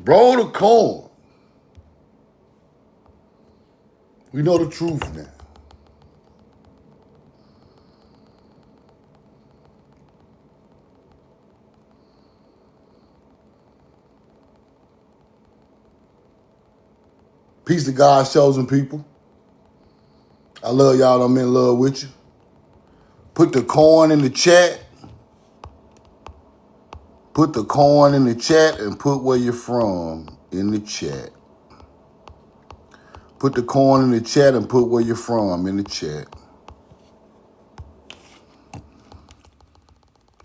Roll the corn. We know the truth now. Peace to God's chosen people. I love y'all. I'm in love with you. Put the corn in the chat. Put the corn in the chat and put where you're from in the chat. Put the corn in the chat and put where you're from in the chat.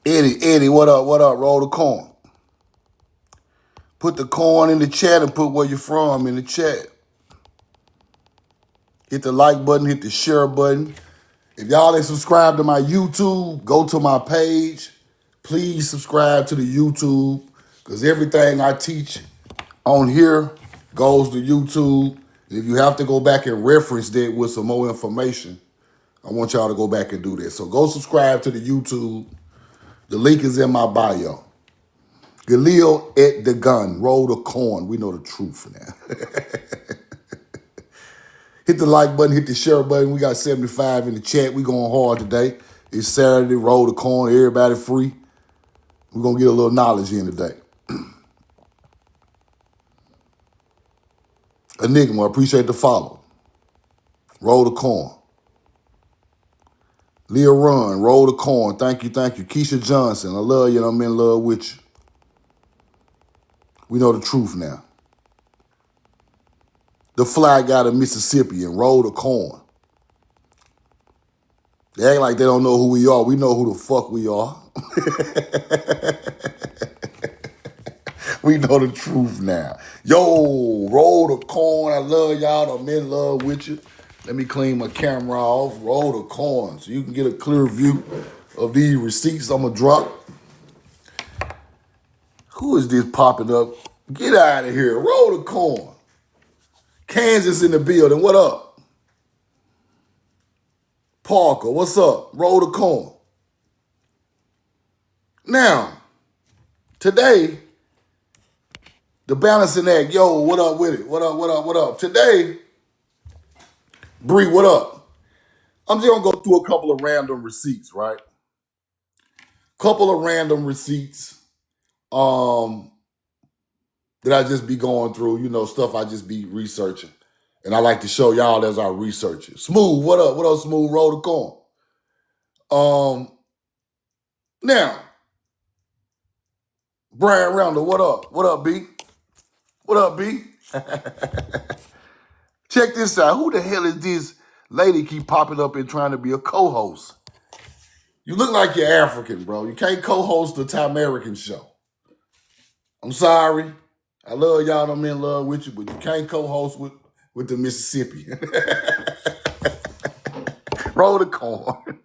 Eddie, what up, roll the corn. Put the corn in the chat and put where you're from in the chat. Hit the like button, hit the share button. If y'all ain't subscribed to my YouTube, go to my page. Please subscribe to the YouTube because everything I teach on here goes to YouTube. If you have to go back and reference that with some more information, I want y'all to go back and do that. So go subscribe to the YouTube. The link is in my bio. Galil at the gun. Roll the corn. We know the truth now. Hit the like button. Hit the share button. We got 75 in the chat. We going hard today. It's Saturday. Roll the corn. Everybody free. We're going to get a little knowledge in today. Enigma, appreciate the follow. Roll the corn. Leah Run, roll the corn. Thank you. Keisha Johnson, I love you and I'm in love with you. We know the truth now. The Fly Guy of Mississippi and roll the corn. They act like they don't know who we are. We know who the fuck we are. We know the truth now. Yo, roll the corn. I love y'all. I'm in love with you. Let me clean my camera off. Roll the corn so you can get a clear view of these receipts I'm going to drop. Who is this popping up? Get out of here. Roll the corn. Kansas in the building. What up? Parker, what's up? Roll the corn. Now, today, the balancing act. Yo, what up with it? What up? Today, Bree, what up? I'm just going to go through a couple of random receipts, right? Couple of random receipts that I just be going through, stuff I just be researching. And I like to show y'all as I research it. Smooth, what up? What up, Smooth? Roll the corn. Now, Brian Randall, what up? What up, B? What up, B? Check this out. Who the hell is this lady keep popping up and trying to be a co-host? You look like you're African, bro. You can't co-host the Thai American show. I'm sorry. I love y'all. I'm in love with you, but you can't co-host with the Mississippi. Roll the corn.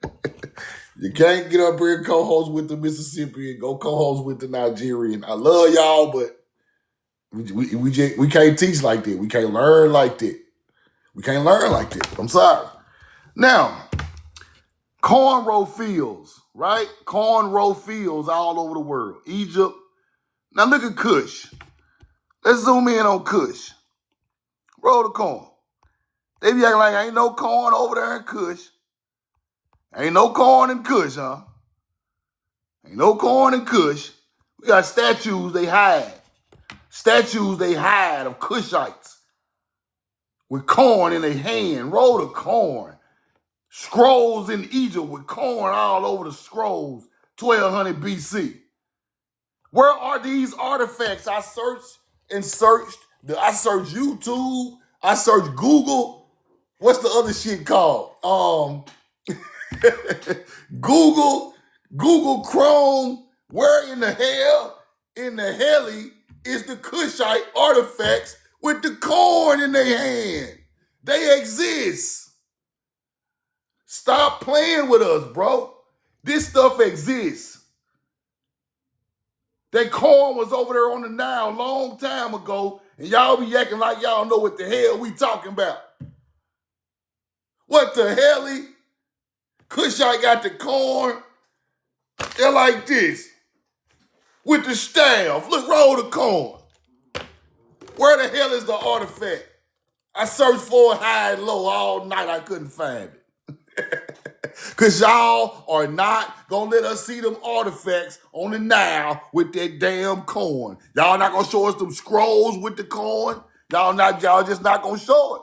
You can't get up here and co-host with the Mississippi and go co-host with the Nigerian. I love y'all, but we can't teach like that. We can't learn like that. We can't learn like that. I'm sorry. Now, cornrow fields, right? Cornrow fields all over the world. Egypt. Now look at Kush. Let's zoom in on Kush. Roll the corn. They be acting like ain't no corn over there in Kush. Ain't no corn in Kush, huh? Ain't no corn in Kush. We got statues they hide. Statues they hide of Kushites with corn in their hand. Roll the corn. Scrolls in Egypt with corn all over the scrolls. 1200 BC. Where are these artifacts? I searched and searched. I searched YouTube. I searched Google. What's the other shit called? Google Chrome. Where in the hell, is the Kushite artifacts with the corn in their hand? They exist. Stop playing with us, bro. This stuff exists. That corn was over there on the Nile a long time ago, and y'all be acting like y'all know what the hell we talking about. What the hell? Kushite got the corn. They're like this. With the staff. Look, roll the corn. Where the hell is the artifact? I searched for it high and low all night. I couldn't find it. Because y'all are not going to let us see them artifacts on the Nile with that damn corn. Y'all not going to show us them scrolls with the corn. Y'all just not going to show it.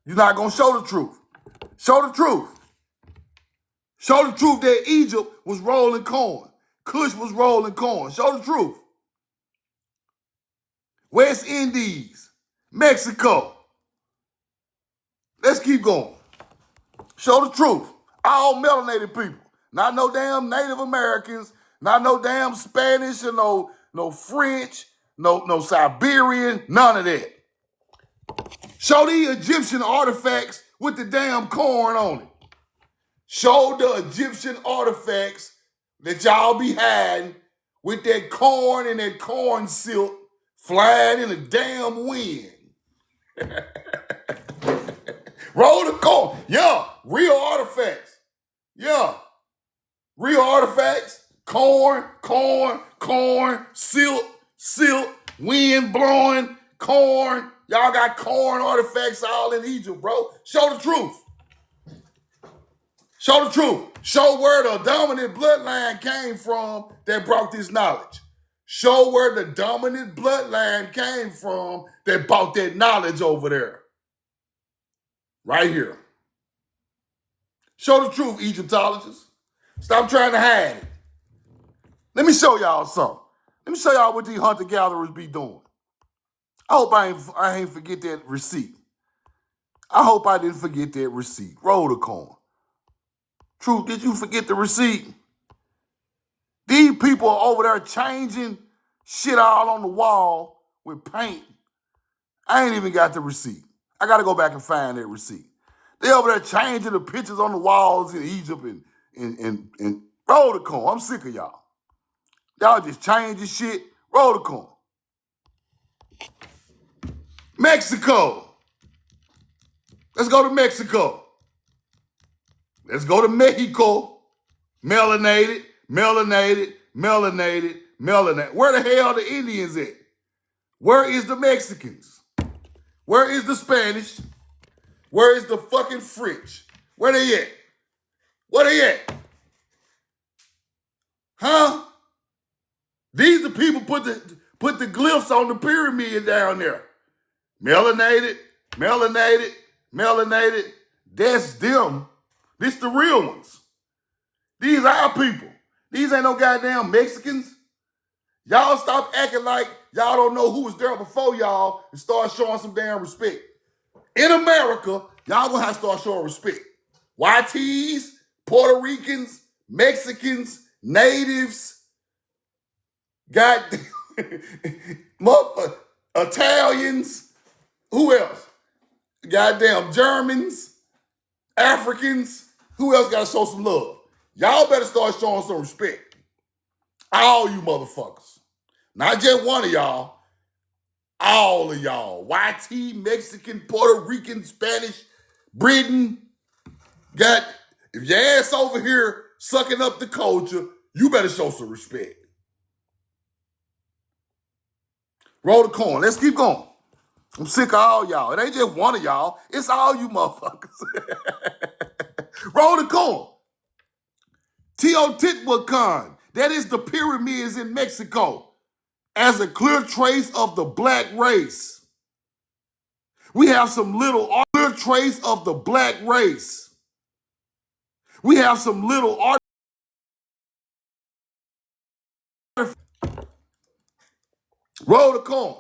You're not going to show the truth. Show the truth. Show the truth that Egypt was rolling corn. Kush was rolling corn. Show the truth. West Indies, Mexico. Let's keep going. Show the truth. All melanated people. Not no damn Native Americans. Not no damn Spanish or no French. No Siberian. None of that. Show the Egyptian artifacts with the damn corn on it. Show the Egyptian artifacts that y'all be hiding with that corn and that corn silk flying in the damn wind. Roll the corn. Yeah, real artifacts. Yeah, real artifacts. Corn, silk, wind blowing, corn. Y'all got corn artifacts all in Egypt, bro. Show the truth. Show the truth. Show where the dominant bloodline came from that brought this knowledge. Show where the dominant bloodline came from that brought that knowledge over there. Right here. Show the truth, Egyptologists. Stop trying to hide it. Let me show y'all something. Let me show y'all what these hunter-gatherers be doing. I hope I ain't forget that receipt. I hope I didn't forget that receipt. Roll the corn. Truth, did you forget the receipt? These people are over there changing shit all on the wall with paint. I ain't even got the receipt. I got to go back and find that receipt. They over there changing the pictures on the walls in Egypt and roll the corn. I'm sick of y'all. Y'all just changing shit. Roll the corn. Mexico. Let's go to Mexico. Let's go to Mexico. Melanated. Where the hell are the Indians at? Where is the Mexicans? Where is the Spanish? Where is the fucking French? Where they at? Where they at? Huh? These are people put the glyphs on the pyramid down there. Melanated. That's them. This the real ones. These are our people. These ain't no goddamn Mexicans. Y'all stop acting like y'all don't know who was there before y'all and start showing some damn respect. In America, y'all gonna have to start showing respect. YTs, Puerto Ricans, Mexicans, natives, goddamn, Italians, who else? Goddamn Germans, Africans, who else gotta show some love? Y'all better start showing some respect. All you motherfuckers. Not just one of y'all. All of y'all. YT, Mexican, Puerto Rican, Spanish, Britain. If your ass over here sucking up the culture, you better show some respect. Roll the corn. Let's keep going. I'm sick of all y'all. It ain't just one of y'all. It's all you motherfuckers. Roll the corn. Teotihuacan. That is the pyramids in Mexico. As a clear trace of the black race. We have some little clear trace of the black race. We have some little art. Roll the corn.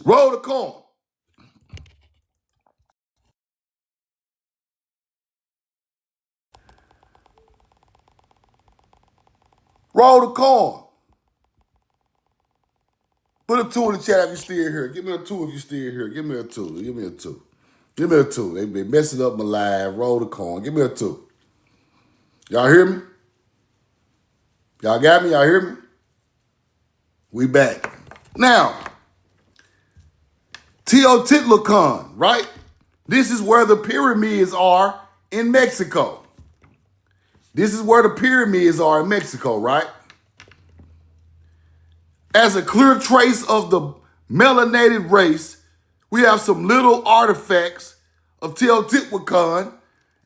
Roll the corn. Roll the corn. Put a 2 in the chat if you're still here. Give me a 2 if you're still here. Give me a 2. Give me a 2. Give me a 2. They been messing up my live. Roll the corn. Give me a 2. Y'all hear me? Y'all got me? Y'all hear me? We back. Now, Teotihuacan, right? This is where the pyramids are in Mexico. This is where the pyramids are in Mexico, right? As a clear trace of the melanated race, we have some little artifacts of Teotihuacan,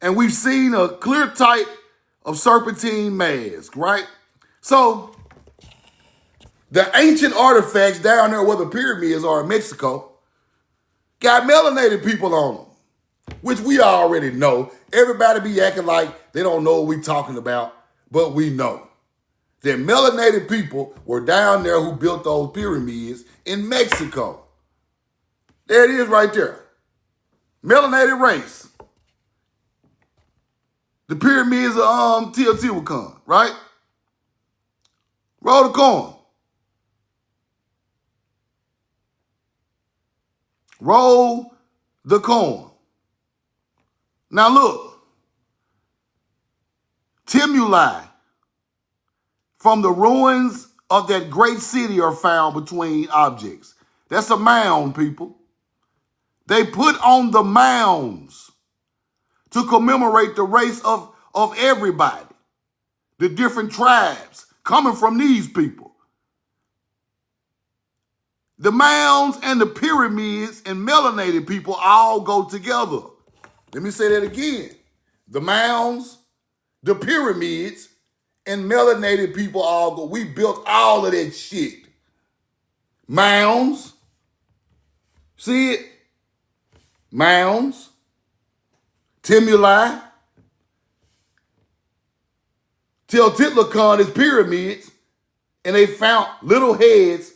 and we've seen a clear type of serpentine mask, right? So the ancient artifacts down there where the pyramids are in Mexico got melanated people on them, which we already know. Everybody be acting like they don't know what we talking about, but we know that melanated people were down there who built those pyramids in Mexico. There it is right there. Melanated race. The pyramids of Teotihuacan, right? Roll the coin. Roll the coin. Now look. Tumuli from the ruins of that great city are found between objects. That's a mound, people. They put on the mounds to commemorate the race of everybody, the different tribes coming from these people. The mounds and the pyramids and melanated people all go together. Let me say that again. The mounds, the pyramids, and melanated people all go. We built all of that shit. Mounds. See it? Mounds. Tumuli. Teotihuacan is pyramids. And they found little heads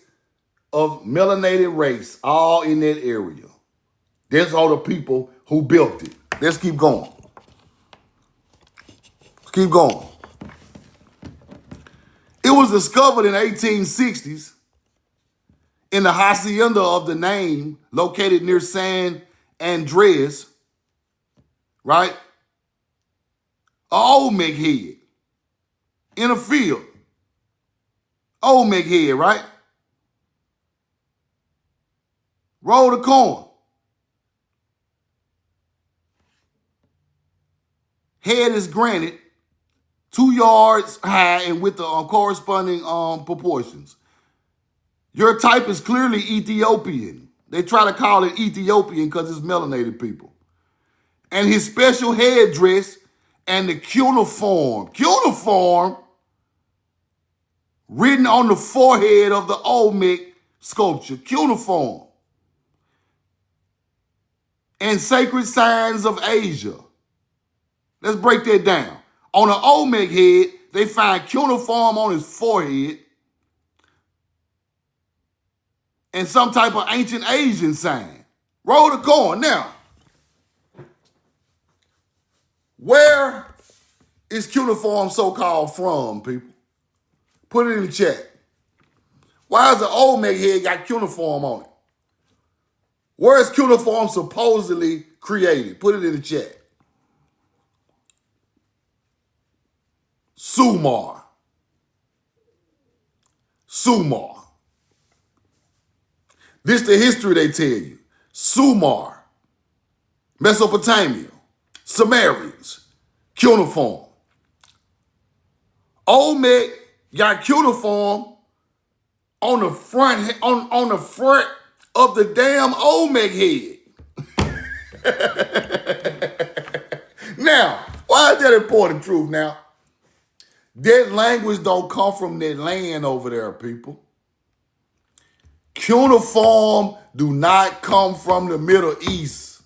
of melanated race all in that area. There's all the people who built it. Let's keep going. Let's keep going. It was discovered in the 1860s in the hacienda of the name located near San Andres, right? An Olmec head in a field. Olmec head, right? Roll the coin. Head is granite, 2 yards high and with the corresponding proportions. Your type is clearly Ethiopian. They try to call it Ethiopian because it's melanated people. And his special headdress and the cuneiform written on the forehead of the Olmec sculpture, cuneiform. And sacred signs of Asia. Let's break that down. On the Olmec head, they find cuneiform on his forehead and some type of ancient Asian sign. Roll the coin. Now, where is cuneiform so-called from, people? Put it in the chat. Why has the Olmec head got cuneiform on it? Where is cuneiform supposedly created? Put it in the chat. Sumar. This the history they tell you. Sumar, Mesopotamia, Sumerians, cuneiform. Olmec got cuneiform on the front of the damn Olmec head. Now, why is that important truth now? That language don't come from that land over there, people. Cuneiform do not come from the Middle East.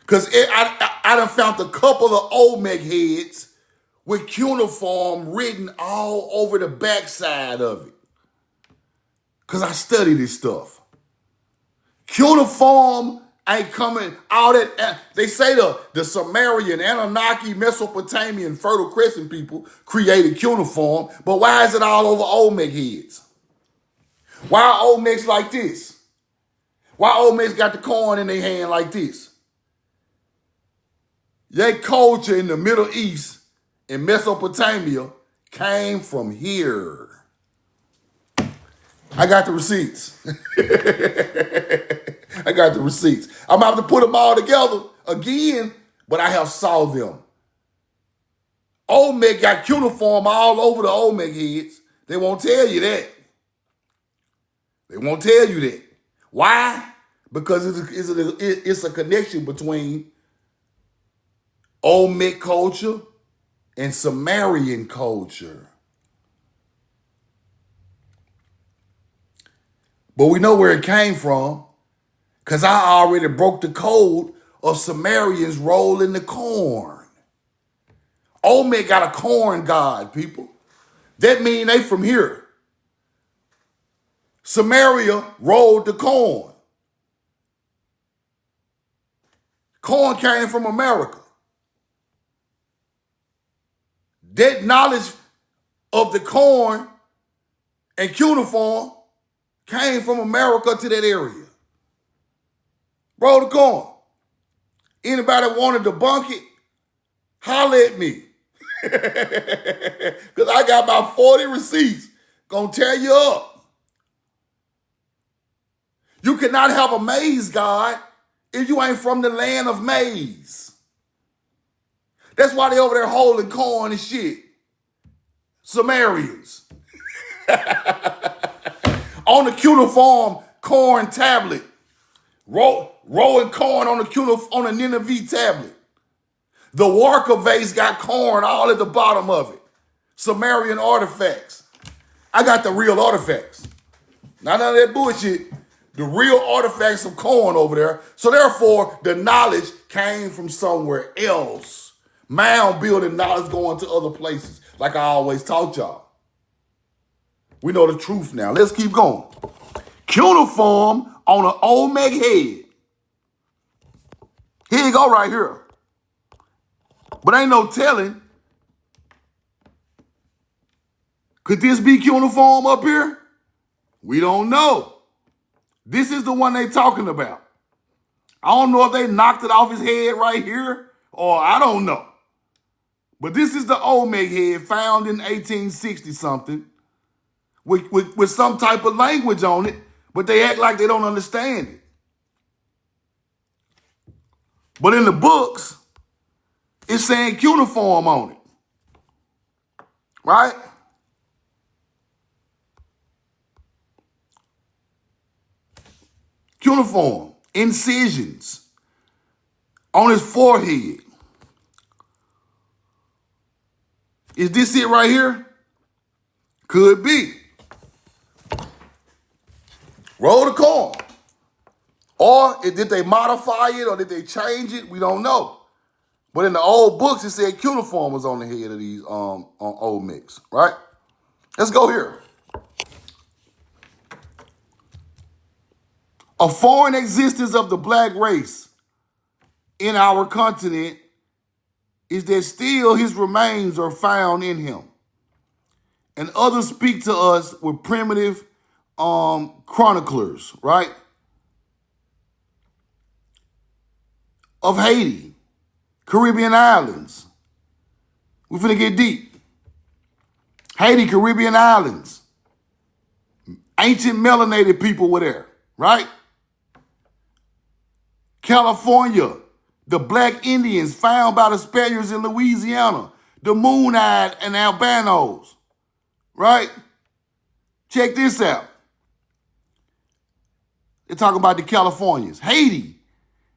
Because I done found a couple of Olmec heads with cuneiform written all over the backside of it. Because I study this stuff. Cuneiform ain't coming, all that. They say the Sumerian, Anunnaki, Mesopotamian, Fertile Crescent people created cuneiform, but why is it all over Olmec heads? Why are Olmecs like this? Why Olmecs got the coin in their hand like this? Their culture in the Middle East and Mesopotamia came from here. I got the receipts. I got the receipts. I'm about to put them all together again, but I have saw them. Olmec got cuneiform all over the Olmec heads. They won't tell you that. They won't tell you that. Why? Because it's a connection between Olmec culture and Sumerian culture. But we know where it came from because I already broke the code of Sumerians rolling the corn. Olmec got a corn god, people. That means they from here. Samaria rolled the corn. Corn came from America. That knowledge of the corn and cuneiform came from America to that area. Roll the corn. Anybody want to debunk it, holler at me. Because I got about 40 receipts. Gonna tear you up. You cannot have a maize god if you ain't from the land of maize. That's why they over there holding corn and shit. Sumerians. On the cuneiform corn tablet. Rolling corn on the Nineveh tablet. The Warka vase got corn all at the bottom of it. Sumerian artifacts. I got the real artifacts. Not none of that bullshit. The real artifacts of corn over there. So therefore, the knowledge came from somewhere else. Mound building knowledge going to other places. Like I always taught y'all. We know the truth now. Let's keep going. Cuneiform on an Olmec head. Here you go right here. But ain't no telling. Could this be cuneiform up here? We don't know. This is the one they talking about. I don't know if they knocked it off his head right here or I don't know. But this is the Olmec head found in 1860 something with some type of language on it, but they act like they don't understand it. But in the books, it's saying cuneiform on it. Right? Cuneiform. Incisions on his forehead. Is this it right here? Could be. Roll the corn. Or did they modify it or did they change it? We don't know. But in the old books, it said cuneiform was on the head of these Olmecs, right? Let's go here. A foreign existence of the black race in our continent is that still his remains are found in him. And others speak to us with primitive chroniclers, right? Of Haiti, Caribbean islands. We're finna get deep. Haiti, Caribbean islands. Ancient melanated people were there, right? California, the black Indians found by the Spaniards in Louisiana, the moon-eyed and albinos, right? Check this out. They're talking about the Californians. Haiti,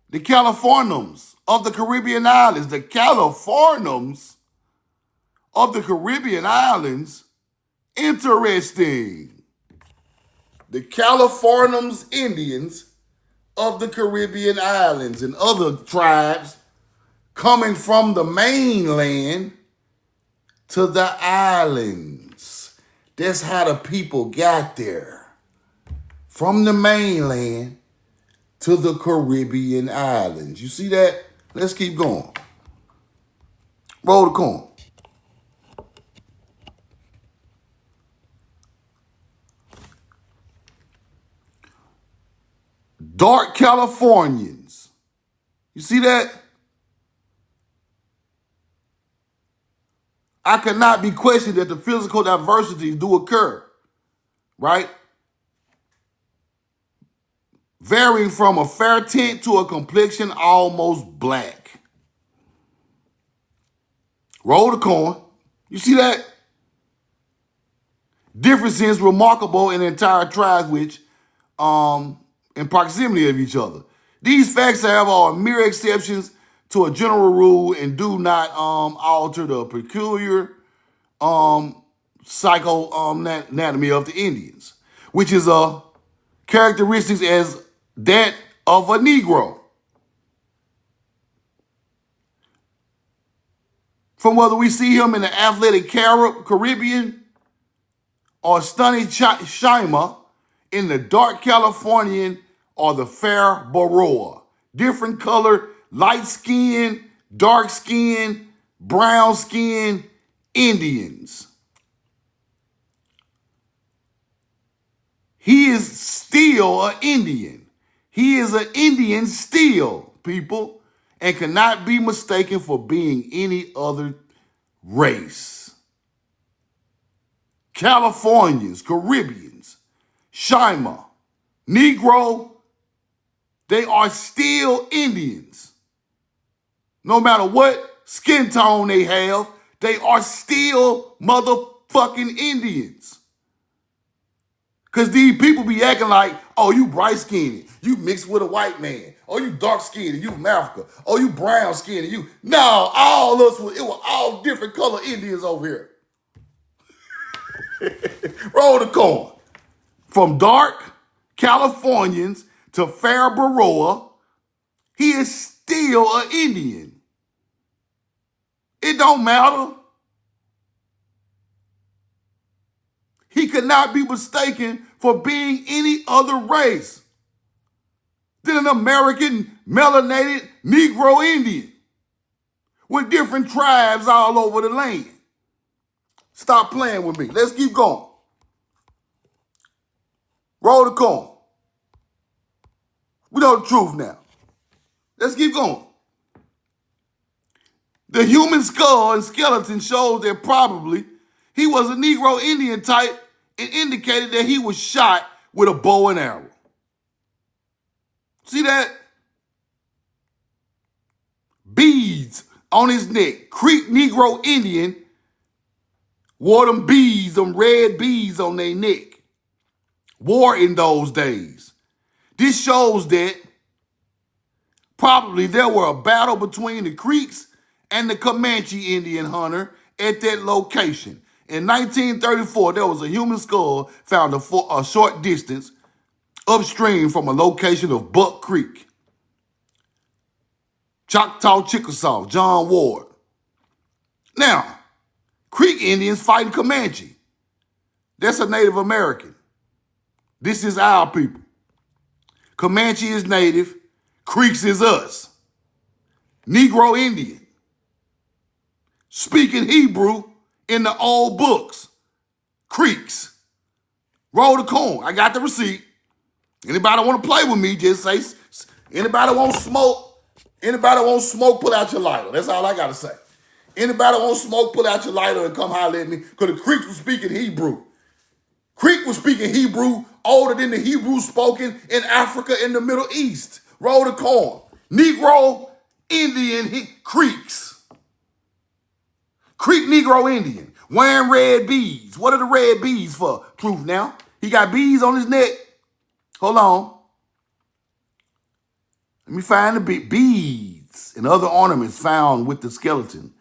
the Californiums of the Caribbean islands, the Californiums of the Caribbean islands. Interesting. The Californiums Indians of the Caribbean islands and other tribes coming from the mainland to the islands. That's how the people got there. From the mainland to the Caribbean islands. You see that? Let's keep going. Roll the corn. Dark Californians. You see that? I cannot be questioned that the physical diversities do occur, right? Varying from a fair tint to a complexion almost black. Roll the coin. You see that? Differences remarkable in entire tribes which in proximity of each other. These facts, however, are mere exceptions to a general rule and do not alter the peculiar psycho-anatomy of the Indians, which is a characteristic as that of a Negro. From whether we see him in the athletic Caribbean or stunning Shima in the dark Californian or the fair Baroa. Different color, light skin, dark skin, brown skin, Indians. He is still an Indian. He is an Indian still, people, and cannot be mistaken for being any other race. Californians, Caribbeans, Shima, Negro, they are still Indians. No matter what skin tone they have, they are still motherfucking Indians. Because these people be acting like, oh, you bright-skinned, you mixed with a white man. Oh, you dark-skinned, you from Africa. Oh, you brown-skinned, you... No, all us, it was all different color Indians over here. Roll the coin. From dark Californians to fair Baroa, he is still an Indian. It don't matter. He could not be mistaken for being any other race than an American melanated Negro Indian with different tribes all over the land. Stop playing with me. Let's keep going. Roll the coin. We know the truth now. Let's keep going. The human skull and skeleton shows that probably he was a Negro Indian type and indicated that he was shot with a bow and arrow. See that? Beads on his neck. Creek Negro Indian wore them beads, them red beads on their neck. Wore in those days. This shows that probably there were a battle between the Creeks and the Comanche Indian hunter at that location. In 1934, there was a human skull found a short distance upstream from a location of Buck Creek. Choctaw Chickasaw, John Ward. Now, Creek Indians fighting Comanche. That's a Native American. This is our people. Comanche is Native. Creeks is us. Negro Indian. Speaking Hebrew in the old books. Creeks. Roll the coin. I got the receipt. Anybody want to play with me, just say, anybody want smoke? Anybody want smoke, pull out your lighter. That's all I got to say. Anybody want smoke, pull out your lighter and come holler at me, because the Creeks was speaking Hebrew. Creek was speaking Hebrew older than the Hebrew spoken in Africa and the Middle East. Roll the coin. Negro Indian Creeks. Creek Negro Indian. Wearing red beads. What are the red beads for? Truth now. He got beads on his neck. Hold on. Let me find the beads and other ornaments found with the skeleton.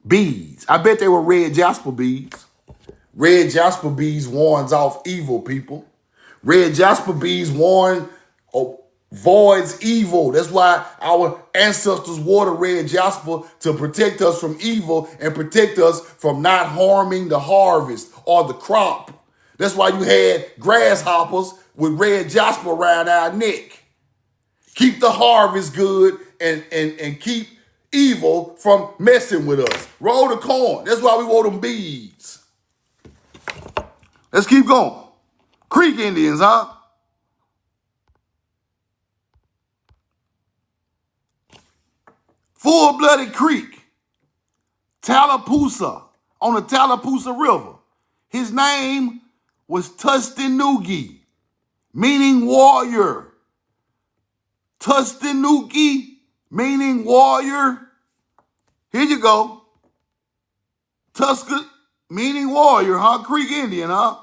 Beads. I bet they were red jasper beads. Red jasper beads warns off evil, people. Red jasper beads voids evil. That's why our ancestors wore the red jasper, to protect us from evil and protect us from not harming the harvest or the crop. That's why you had grasshoppers with red jasper around our neck. Keep the harvest good and keep evil from messing with us. Roll the coin. That's why we wore them beads. Let's keep going. Creek Indians, huh? Full-blooded Creek. Tallapoosa, on the Tallapoosa River. His name was Tustenuggee, meaning warrior. Tustenuggee, meaning warrior. Here you go. Tusker, meaning warrior, huh? Creek Indian, huh?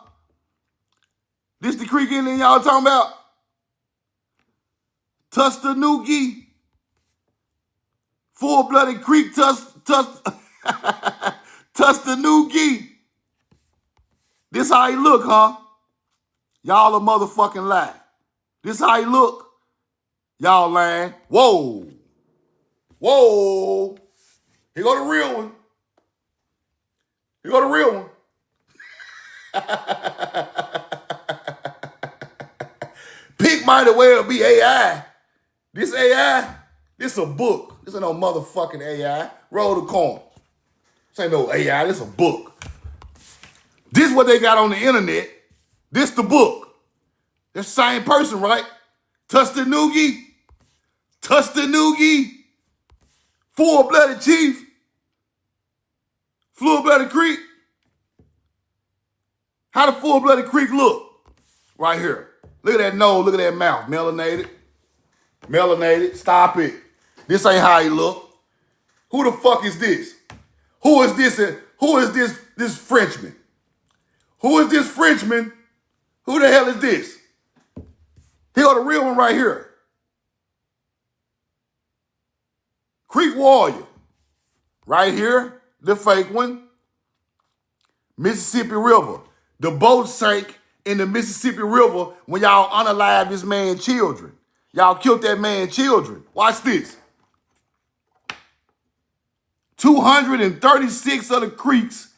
This the Creek Indian y'all talking about? Tustenuggee, full-blooded Creek Tustenuggee. This how he look, huh? Y'all a motherfucking lie. This how he look. Y'all lying. Whoa. Whoa. Here go the real one. Here go the real one. Pick might as well be AI. This AI, this a book. This ain't no motherfucking AI. Roll the corn. This ain't no AI, this a book. This what they got on the internet. This the book. That's the same person, right? Tustenuggee. Tustenuggee. Full-blooded chief. Full-blooded Creek. How the full-blooded Creek look? Right here. Look at that nose, look at that mouth. Melanated. Melanated. Stop it. This ain't how he look. Who the fuck is this? Who is this? Who is this Frenchman? Who is this Frenchman? Who the hell is this? Here are the real one right here. Creek Warrior. Right here, the fake one. Mississippi River. The boat sank in the Mississippi River when y'all unalived this man's children. Y'all killed that man's children. Watch this. 236 of the creeks,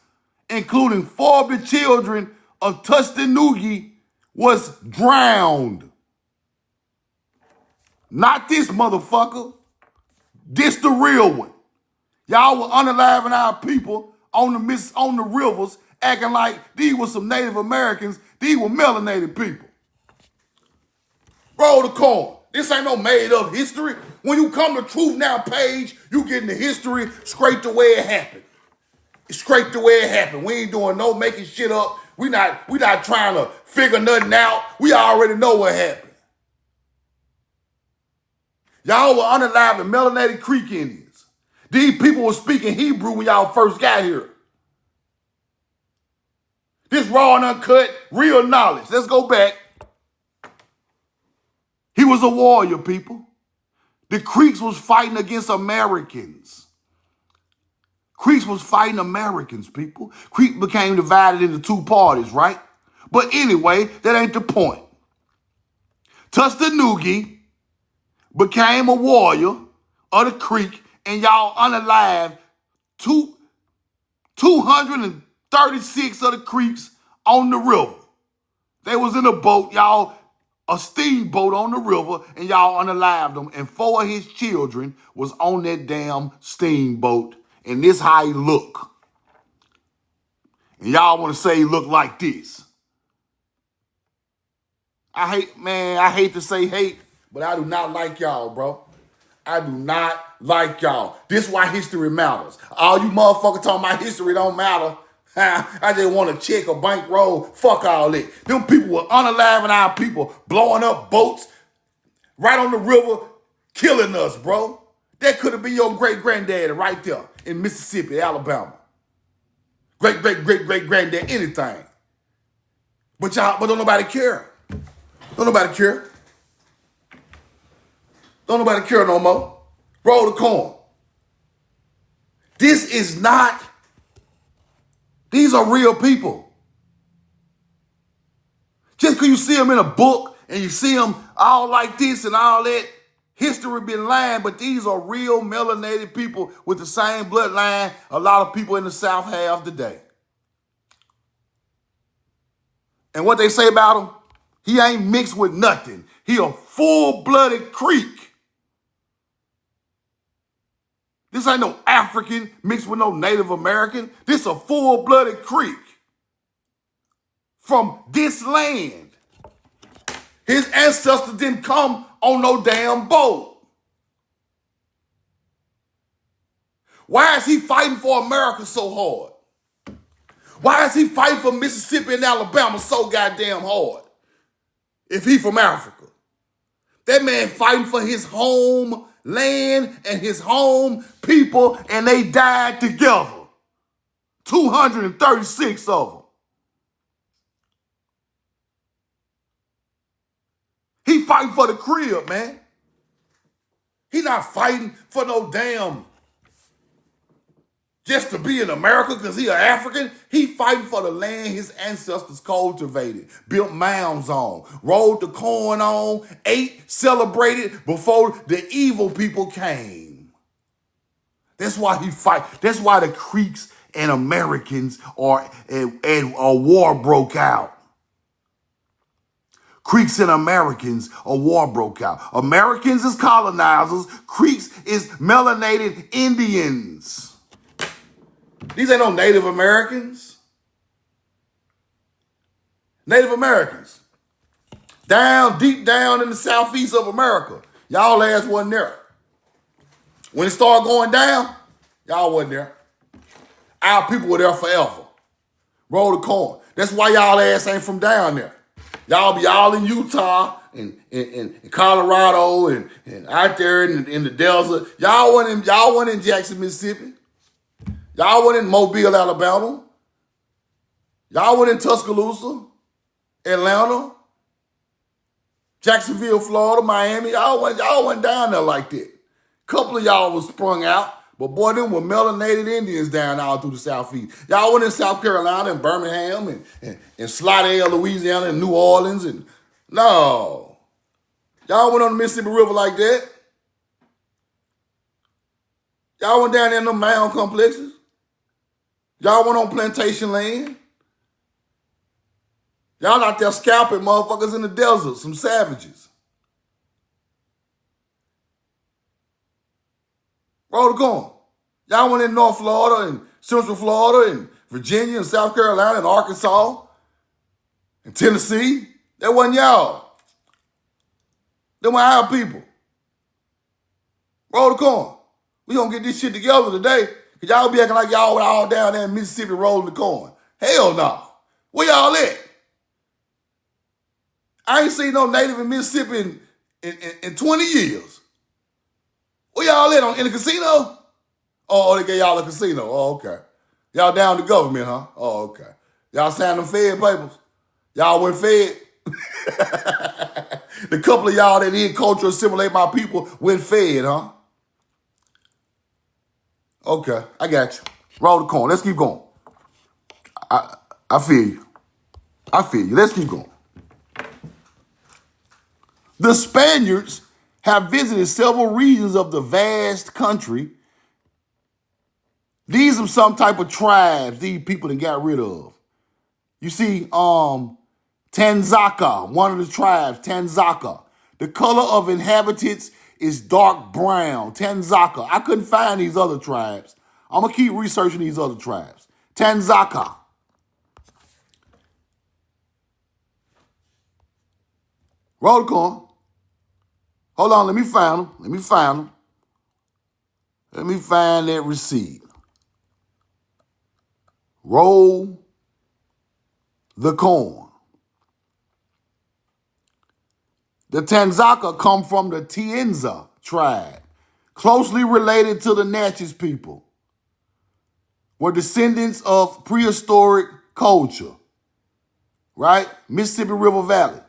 including 4 of the children of Tustenuggee, was drowned. Not this motherfucker. This the real one. Y'all were unaliving our people on the rivers, acting like these were some Native Americans. These were melanated people. Roll the corn. This ain't no made up history. When you come to Truth Now page, you getting the history straight the way it happened. Straight the way it happened. We ain't doing no making shit up. We not trying to figure nothing out. We already know what happened. Y'all were unaliving melanated Creek Indians. These people were speaking Hebrew when y'all first got here. This raw and uncut, real knowledge. Let's go back. He was a warrior, people. The Creeks was fighting against Americans. Creeks was fighting Americans, people. Creek became divided into 2 parties, right? But anyway, that ain't the point. Tustenuggee became a warrior of the Creek, and y'all unalived 236 of the Creeks on the river. They was in a boat, y'all, a steamboat on the river, and y'all unalived them, and 4 of his children was on that damn steamboat, and this how he look. And y'all want to say he look like this. I hate to say hate, but I do not like y'all, bro. I do not like y'all. This why history matters. All you motherfuckers talking about history don't matter. I just want to check a bankroll. Fuck all that. Them people were unaliving our people, blowing up boats right on the river, killing us, bro. That could have been your great-granddaddy right there in Mississippi, Alabama. Great-great-great-great-granddad, anything. But don't nobody care. Don't nobody care. Don't nobody care no more. Roll the corn. This is not, these are real people. Just because you see them in a book and you see them all like this and all that, history been lying, but these are real melanated people with the same bloodline a lot of people in the South have today. And what they say about him, he ain't mixed with nothing. He a full-blooded Creek. This ain't no African mixed with no Native American. This a full-blooded Creek from this land. His ancestors didn't come on no damn boat. Why is he fighting for America so hard? Why is he fighting for Mississippi and Alabama so goddamn hard if he from Africa? That man fighting for his home land and his home people, and they died together. 236 of them. He fighting for the crib, man. He not fighting for no damn just to be in America because he an African. He fighting for the land his ancestors cultivated, built mounds on, rolled the corn on, ate, celebrated before the evil people came. That's why he fight. That's why the Creeks and Americans and a war broke out. Creeks and Americans, a war broke out. Americans is colonizers. Creeks is melanated Indians. These ain't no Native Americans. Native Americans. Deep down in the southeast of America. Y'all ass wasn't there. When it started going down, y'all wasn't there. Our people were there forever. Roll the corn. That's why y'all ass ain't from down there. Y'all be all in Utah and Colorado and out there in the desert. Y'all wasn't in Jackson, Mississippi. Y'all wasn't in Mobile, Alabama. Y'all wasn't in Tuscaloosa, Atlanta, Jacksonville, Florida, Miami. Y'all wasn't down there like that. Couple of y'all was sprung out, but boy, them were melanated Indians down all through the Southeast. Y'all went in South Carolina and Birmingham and Slidell, Louisiana, and New Orleans. And no. Y'all went on the Mississippi River like that. Y'all went down there in them mound complexes. Y'all went on plantation land. Y'all out there scalping motherfuckers in the desert, some savages. Roll the corn. Y'all went in North Florida and Central Florida and Virginia and South Carolina and Arkansas and Tennessee. That wasn't y'all. Them were our people. Roll the corn. We gonna get this shit together today because y'all be acting like y'all were all down there in Mississippi rolling the corn. Hell no. Where y'all at? I ain't seen no native in Mississippi in 20 years. Where y'all at? In the casino? Oh, they gave y'all a casino. Oh, okay. Y'all down the government, huh? Oh, okay. Y'all signed them Fed papers? Y'all went Fed? The couple of y'all that did culture assimilate my people went Fed, huh? Okay, I got you. Roll the corn. Let's keep going. I feel you. I feel you. Let's keep going. The Spaniards have visited several regions of the vast country. These are some type of tribes these people that got rid of. You see, Tanzaka, one of the tribes, Tanzaka. The color of inhabitants is dark brown. Tanzaka. I couldn't find these other tribes. I'm going to keep researching these other tribes. Tanzaka. Roll the corn. Hold on, let me find them. Let me find that receipt. Roll the corn. The Tanzaka come from the Tienza tribe, closely related to the Natchez people, were descendants of prehistoric culture, right? Mississippi River Valley.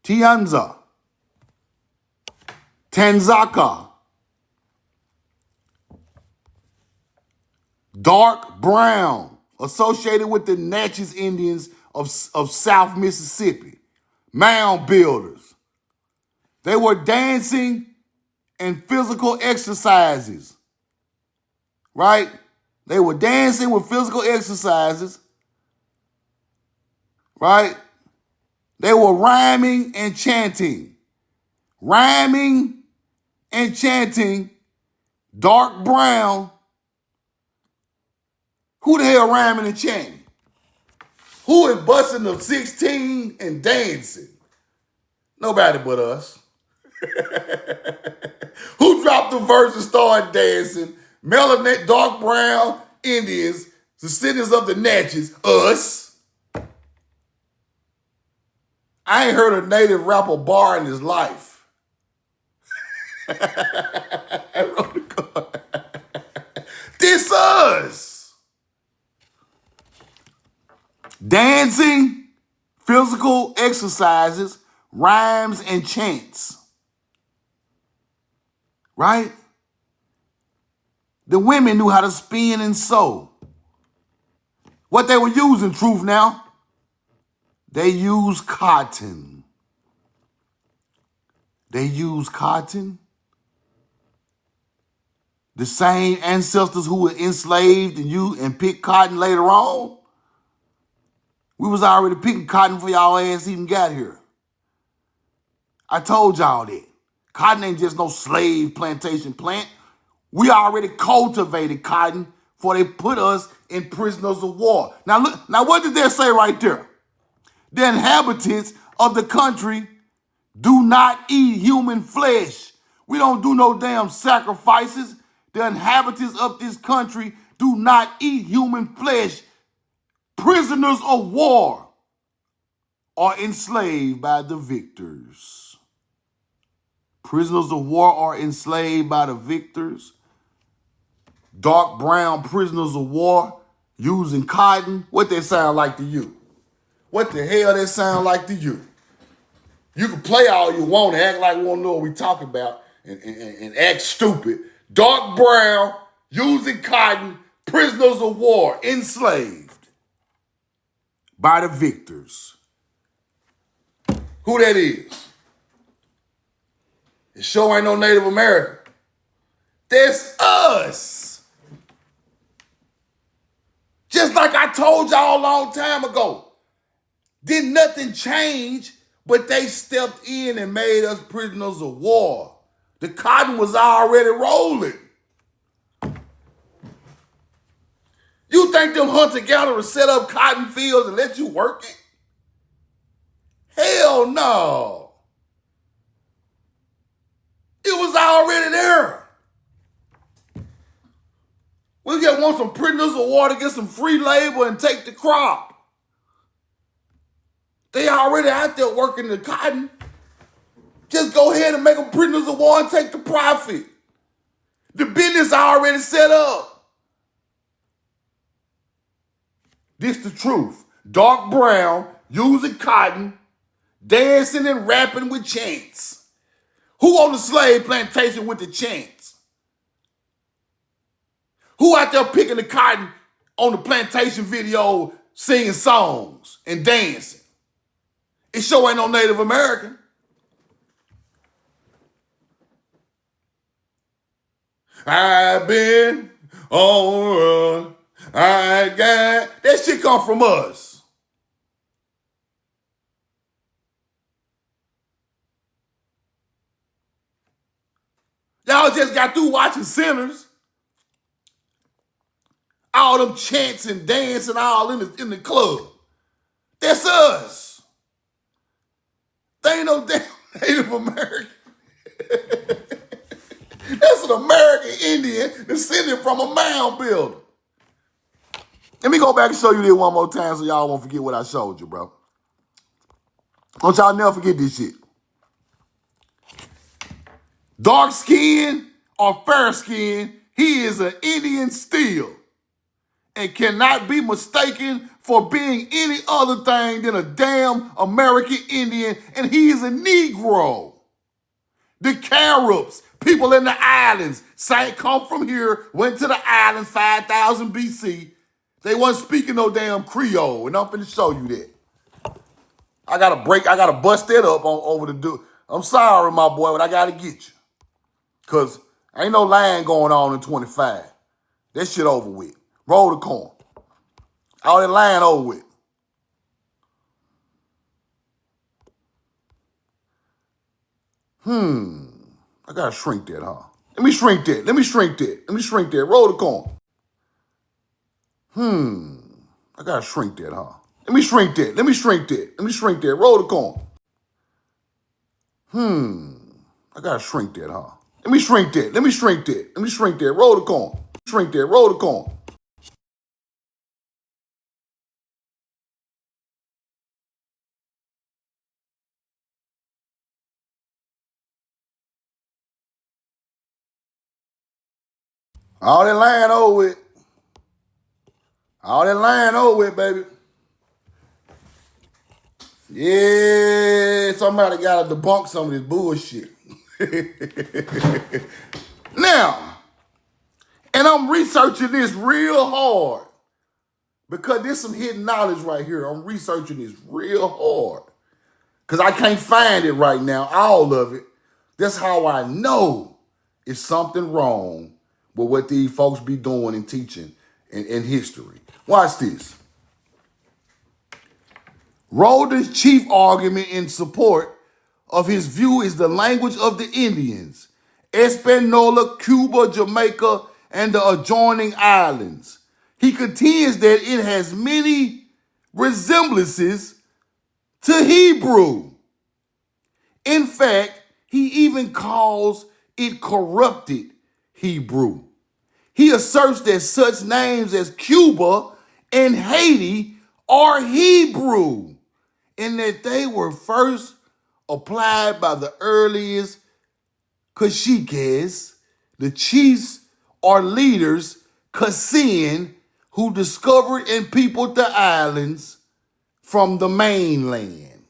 Tienza, Tanzaka, dark brown, associated with the Natchez Indians of South Mississippi, mound builders. They were dancing and physical exercises, right? They were dancing with physical exercises, right? They were rhyming and chanting. Rhyming and chanting, dark brown. Who the hell rhyming and chanting? Who is busting the 16 and dancing? Nobody but us. Who dropped the verse and started dancing? Melanated, dark brown Indians, descendants of the Natchez, us. I ain't heard a native rap a bar in his life. This us. Dancing, physical exercises, rhymes, and chants. Right? The women knew how to spin and sew. What they were using, truth now, they used cotton. They used cotton. The same ancestors who were enslaved and picked cotton later on, we was already picking cotton for y'all ass even got here. I told y'all that. Cotton ain't just no slave plantation plant. We already cultivated cotton before they put us in prisoners of war. Now look, now what did they say right there? The inhabitants of the country do not eat human flesh. We don't do no damn sacrifices. The inhabitants of this country do not eat human flesh. Prisoners of war are enslaved by the victors. Prisoners of war are enslaved by the victors. Dark brown prisoners of war using cotton. What they sound like to you? What the hell they sound like to you? You can play all you want and act like we don't know what we talking about and act stupid. Dark brown, using cotton, prisoners of war, enslaved by the victors. Who that is? It sure ain't no Native American. That's us. Just like I told y'all a long time ago. Didn't nothing change, but they stepped in and made us prisoners of war. The cotton was already rolling. You think them hunter-gatherers set up cotton fields and let you work it? Hell no. It was already there. We just want some prisoners of war to get some free labor and take the crop. They already out there working the cotton. Just go ahead and make them prisoners of war and take the profit. The business already set up. This the truth. Dark brown, using cotton, dancing and rapping with chants. Who on the slave plantation with the chants? Who out there picking the cotton on the plantation video singing songs and dancing? It sure ain't no Native American. I've been on a run. I got... That shit come from us. Y'all just got through watching Sinners. All them chants and dancing all in the club. That's us. They ain't no damn Native American. That's an American Indian descended from a mound builder. Let me go back and show you this one more time so y'all won't forget what I showed you, bro. Don't y'all never forget this shit. Dark skin or fair skin, he is an Indian still and cannot be mistaken for being any other thing than a damn American Indian, and he is a Negro. The Caribs, people in the islands, come from here, went to the islands 5,000 BC. They wasn't speaking no damn Creole, and I'm finna show you that. I gotta bust that up over the dude. I'm sorry, my boy, but I gotta get you. Cause ain't no lying going on in 25. That shit over with. Roll the corn. All that lying over with. I gotta shrink that, huh? Let me shrink that. Roll the corn. I gotta shrink that, huh? Let me shrink that. Roll the corn. I gotta shrink that, huh? Let me shrink that. Roll the corn. Roll the corn. All that land over with. All that land over with, baby. Yeah, somebody got to debunk some of this bullshit. Now, and I'm researching this real hard because there's some hidden knowledge right here. I'm researching this real hard because I can't find it right now, all of it. That's how I know it's something wrong with what these folks be doing and teaching in history. Watch this. Roldan's chief argument in support of his view is the language of the Indians, Hispaniola, Cuba, Jamaica, and the adjoining islands. He contends that it has many resemblances to Hebrew. In fact, he even calls it corrupted Hebrew. He asserts that such names as Cuba and Haiti are Hebrew, and that they were first applied by the earliest Caciques, the chiefs or leaders, Cassian, who discovered and peopled the islands from the mainland.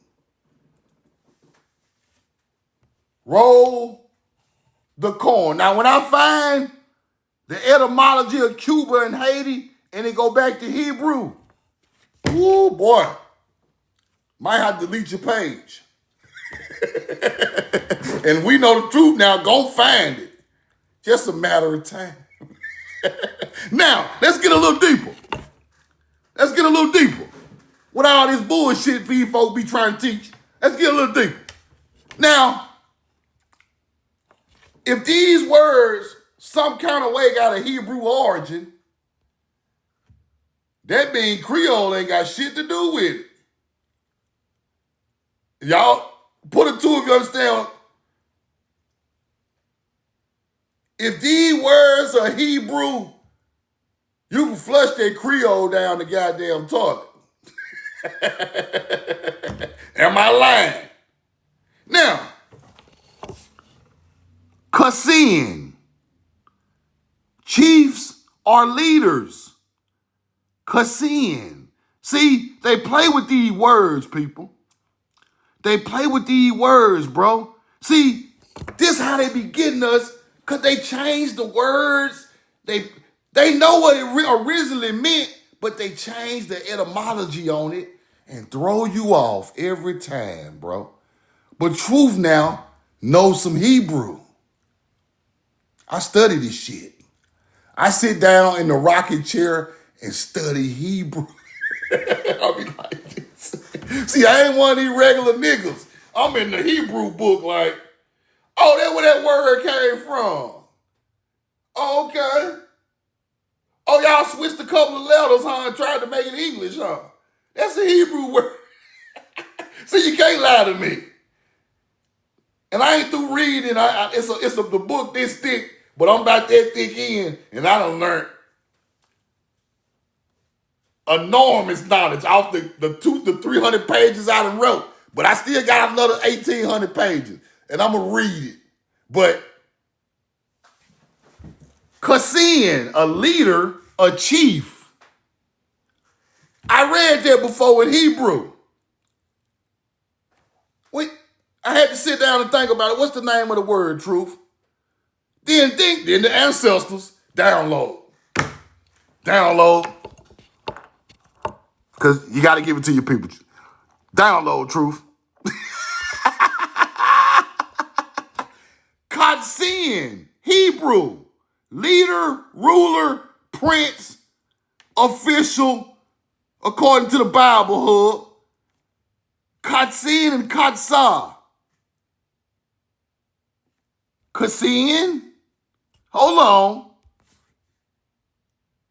Roll the corn. Now, when I find the etymology of Cuba and Haiti and it go back to Hebrew, ooh, boy, might have to delete your page. And we know the truth now, go find it. Just a matter of time. Now, let's get a little deeper. Let's get a little deeper. With all this bullshit for you folks be trying to teach, let's get a little deeper. Now, if these words some kind of way got a Hebrew origin, that means Creole ain't got shit to do with it. Y'all, put it to if you understand. If these words are Hebrew, you can flush that Creole down the goddamn toilet. Am I lying? Now, Cassian, chiefs are leaders. Cassian. See, they play with these words, people. They play with these words, bro. See, this how they be getting us, because they changed the words. They know what it originally meant, but they changed the etymology on it and throw you off every time, bro. But truth now knows some Hebrew. I study this shit. I sit down in the rocking chair and study Hebrew. I'll be like this. See, I ain't one of these regular niggas. I'm in the Hebrew book like, oh, that's where that word came from. Oh, okay. Oh, y'all switched a couple of letters, huh, and tried to make it English, huh? That's a Hebrew word. See, you can't lie to me. And I ain't through reading. It's the book this thick, but I'm about that thick in, and I done learned enormous knowledge off the 200 to 300 pages I done wrote. But I still got another 1,800 pages, and I'm going to read it. But Cassian, a leader, a chief. I read that before in Hebrew. I had to sit down and think about it. What's the name of the word, truth? Then the ancestors, download. Because you got to give it to your people. Download, truth. Cassian, Hebrew, leader, ruler, prince, official, according to the Bible Hub. Cassian and Katsah. Cassian? Hold on.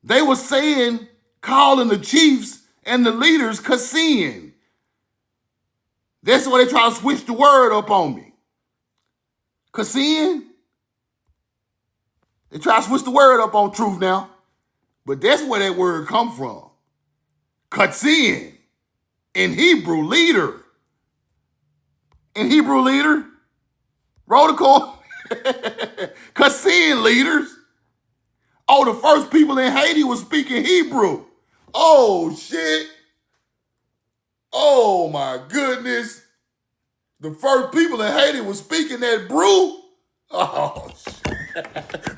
They were saying, calling the chiefs and the leaders Cassian. That's why they try to switch the word up on me. Cassian? They try to switch the word up on truth now. But that's where that word come from. Cassian. In Hebrew, leader. In Hebrew, leader. Roll the call. Cassian leaders. Oh, the first people in Haiti was speaking Hebrew. Oh, shit. Oh, my goodness. The first people in Haiti was speaking that brew. Oh, shit.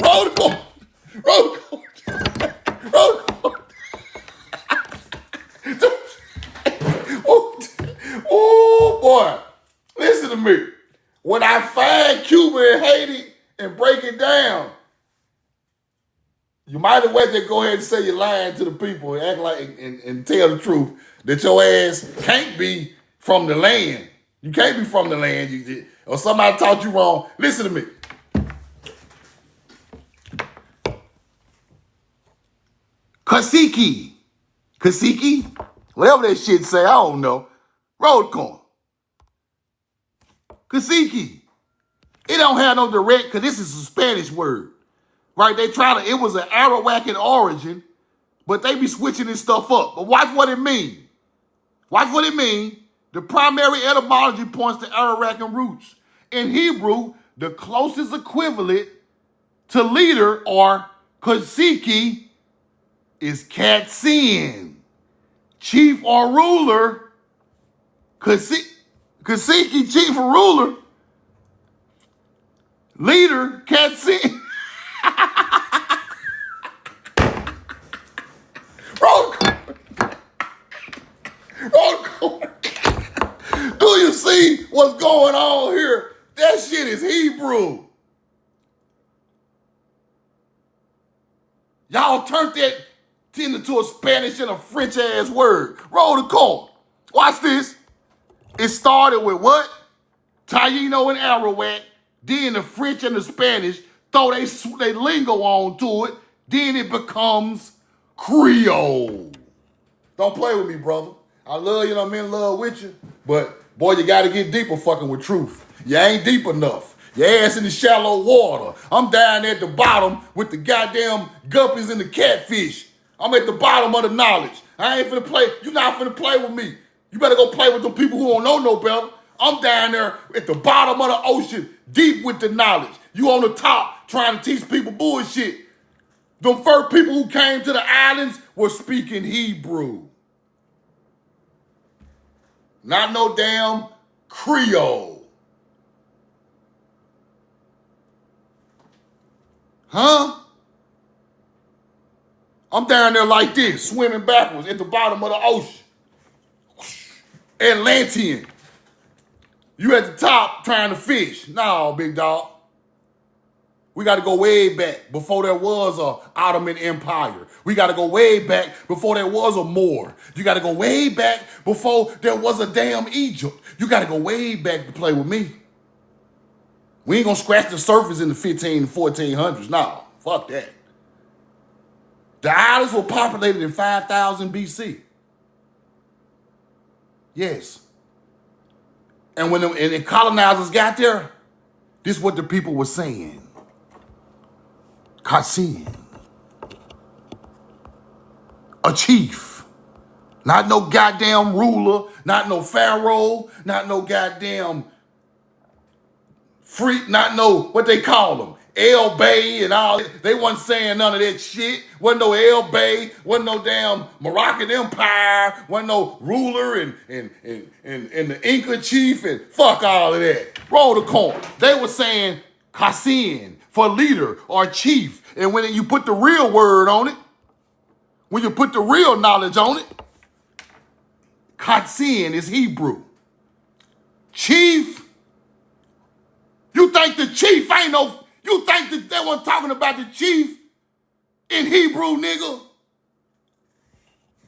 Roll the court. Roll the court. Roll the court. Oh, boy. Listen to me. When I find Cuba and Haiti and break it down, you might as well just go ahead and say you're lying to the people and act like and tell the truth that your ass can't be from the land. You can't be from the land. Or somebody taught you wrong. Listen to me. Kasiki. Whatever that shit say, I don't know. Road corn. Kasiki. It don't have no direct, because this is a Spanish word. Right? It was an Arawakan origin, but they be switching this stuff up. But watch what it means. Watch what it means. The primary etymology points to Arawakan roots. In Hebrew, the closest equivalent to leader or kasiki is katsin. Chief or ruler, kasiki, chief or ruler, leader, katsin. Do you see what's going on here? That shit is Hebrew. Y'all turned that into a Spanish and a French ass word. Roll the corn. Watch this. It started with what? Taino and Arawak. Then the French and the Spanish throw they lingo on to it. Then it becomes Creole. Don't play with me, brother. I love you, I'm in love with you. But, boy, you got to get deeper fucking with truth. You ain't deep enough. Your ass in the shallow water. I'm down at the bottom with the goddamn guppies and the catfish. I'm at the bottom of the knowledge. I ain't finna play. You not finna play with me. You better go play with the people who don't know no better. I'm down there at the bottom of the ocean, deep with the knowledge. You on the top trying to teach people bullshit. The first people who came to the islands were speaking Hebrew. Not no damn Creole. Huh? I'm down there like this, swimming backwards at the bottom of the ocean. Atlantean. You at the top trying to fish. No, big dog. We got to go way back before there was a Ottoman Empire. We got to go way back before there was a Moor. You got to go way back before there was a damn Egypt. You got to go way back to play with me. We ain't going to scratch the surface in the 15 and 1400s. No, fuck that. The islands were populated in 5000 BC. Yes. And when the colonizers got there, this is what the people were saying. Kassin. A chief. Not no goddamn ruler, not no pharaoh, not no goddamn freak, not no, what they call them, El Bey and all. They wasn't saying none of that shit. Wasn't no El Bey, wasn't no damn Moroccan Empire, wasn't no ruler and the Inca chief and fuck all of that. Roll the corn. They were saying Kassin for leader or chief. And when you put the real word on it, when you put the real knowledge on it, Katsin is Hebrew. Chief, you think the chief ain't no, you think that they weren't talking about the chief in Hebrew, nigga?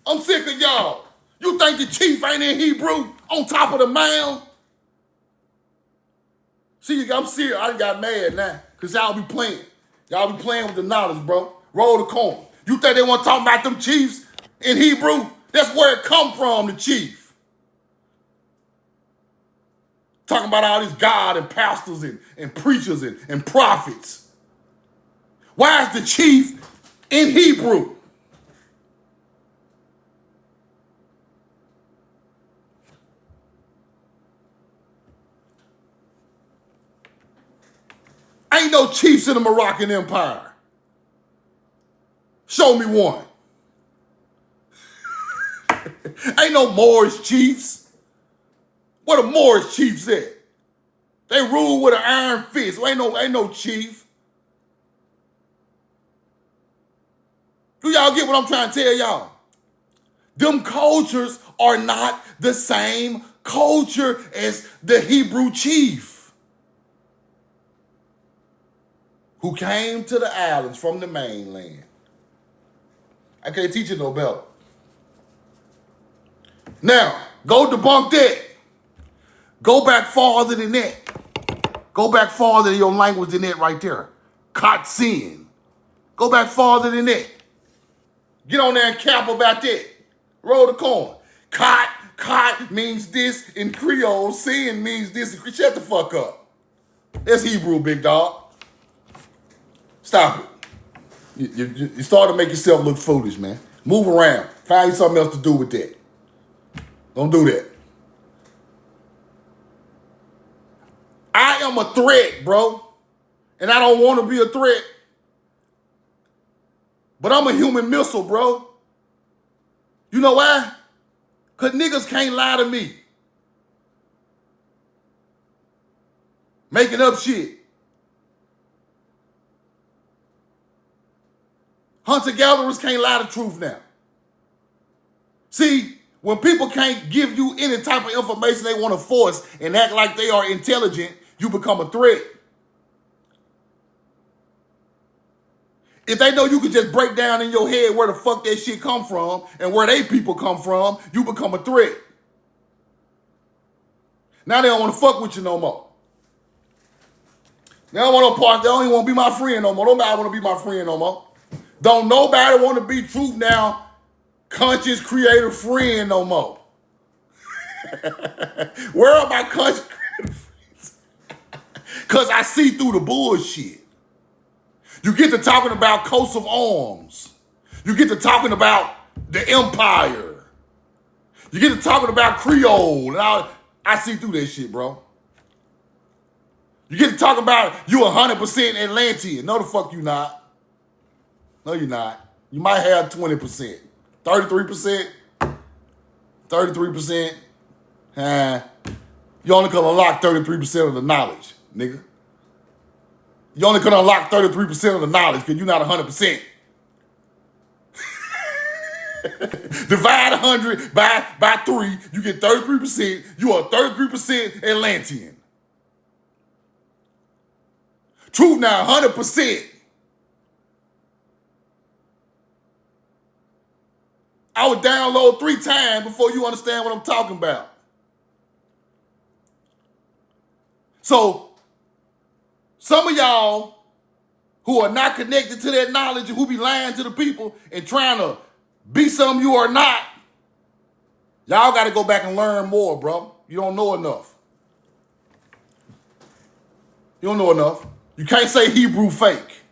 I'm sick of y'all. You think the chief ain't in Hebrew on top of the mound? See, I'm serious. I got mad now because y'all be playing. Y'all be playing with the knowledge, bro. Roll the corn. You think they want to talk about them chiefs in Hebrew? That's where it come from, the chief. Talking about all these God and pastors and preachers and prophets. Why is the chief in Hebrew? Ain't no chiefs in the Moroccan Empire. Show me one. Ain't no Moorish chiefs. Where the Moorish chiefs at? They rule with an iron fist. Ain't no chief. Do y'all get what I'm trying to tell y'all? Them cultures are not the same culture as the Hebrew chief who came to the islands from the mainland. I can't teach you no better. Now, go debunk that. Go back farther than that. Go back farther than your language than that right there. Kotsin. Go back farther than that. Get on there and cap about that. Roll the coin. Kot means this in Creole. Sin means this in Creole. Shut the fuck up. That's Hebrew, big dog. Stop it. You start to make yourself look foolish, man. Move around. Find you something else to do with that. Don't do that. I am a threat, bro. And I don't want to be a threat. But I'm a human missile, bro. You know why? Because niggas can't lie to me. Making up shit. Hunter-gatherers can't lie the truth now. See, when people can't give you any type of information they want to force and act like they are intelligent, you become a threat. If they know you can just break down in your head where the fuck that shit come from and where they people come from, you become a threat. Now they don't want to fuck with you no more. They don't want to park. They don't even want to be my friend no more. Nobody want to be my friend no more. Don't nobody want to be truth now, conscious creator friend no more. Where are my conscious creator friends? Because I see through the bullshit. You get to talking about coats of arms. You get to talking about the empire. You get to talking about Creole. And I see through that shit, bro. You get to talking about you 100% Atlantean. No, the fuck you not. No, you're not. You might have 20%. 33%. 33%. You only can unlock 33% of the knowledge, nigga. You only can unlock 33% of the knowledge because you're not 100%. Divide 100 by 3, you get 33%. You are 33% Atlantean. Truth now, 100%. I would download 3 times before you understand what I'm talking about. So, some of y'all who are not connected to that knowledge and who be lying to the people and trying to be something you are not, y'all got to go back and learn more, bro. You don't know enough. You don't know enough. You can't say Hebrew fake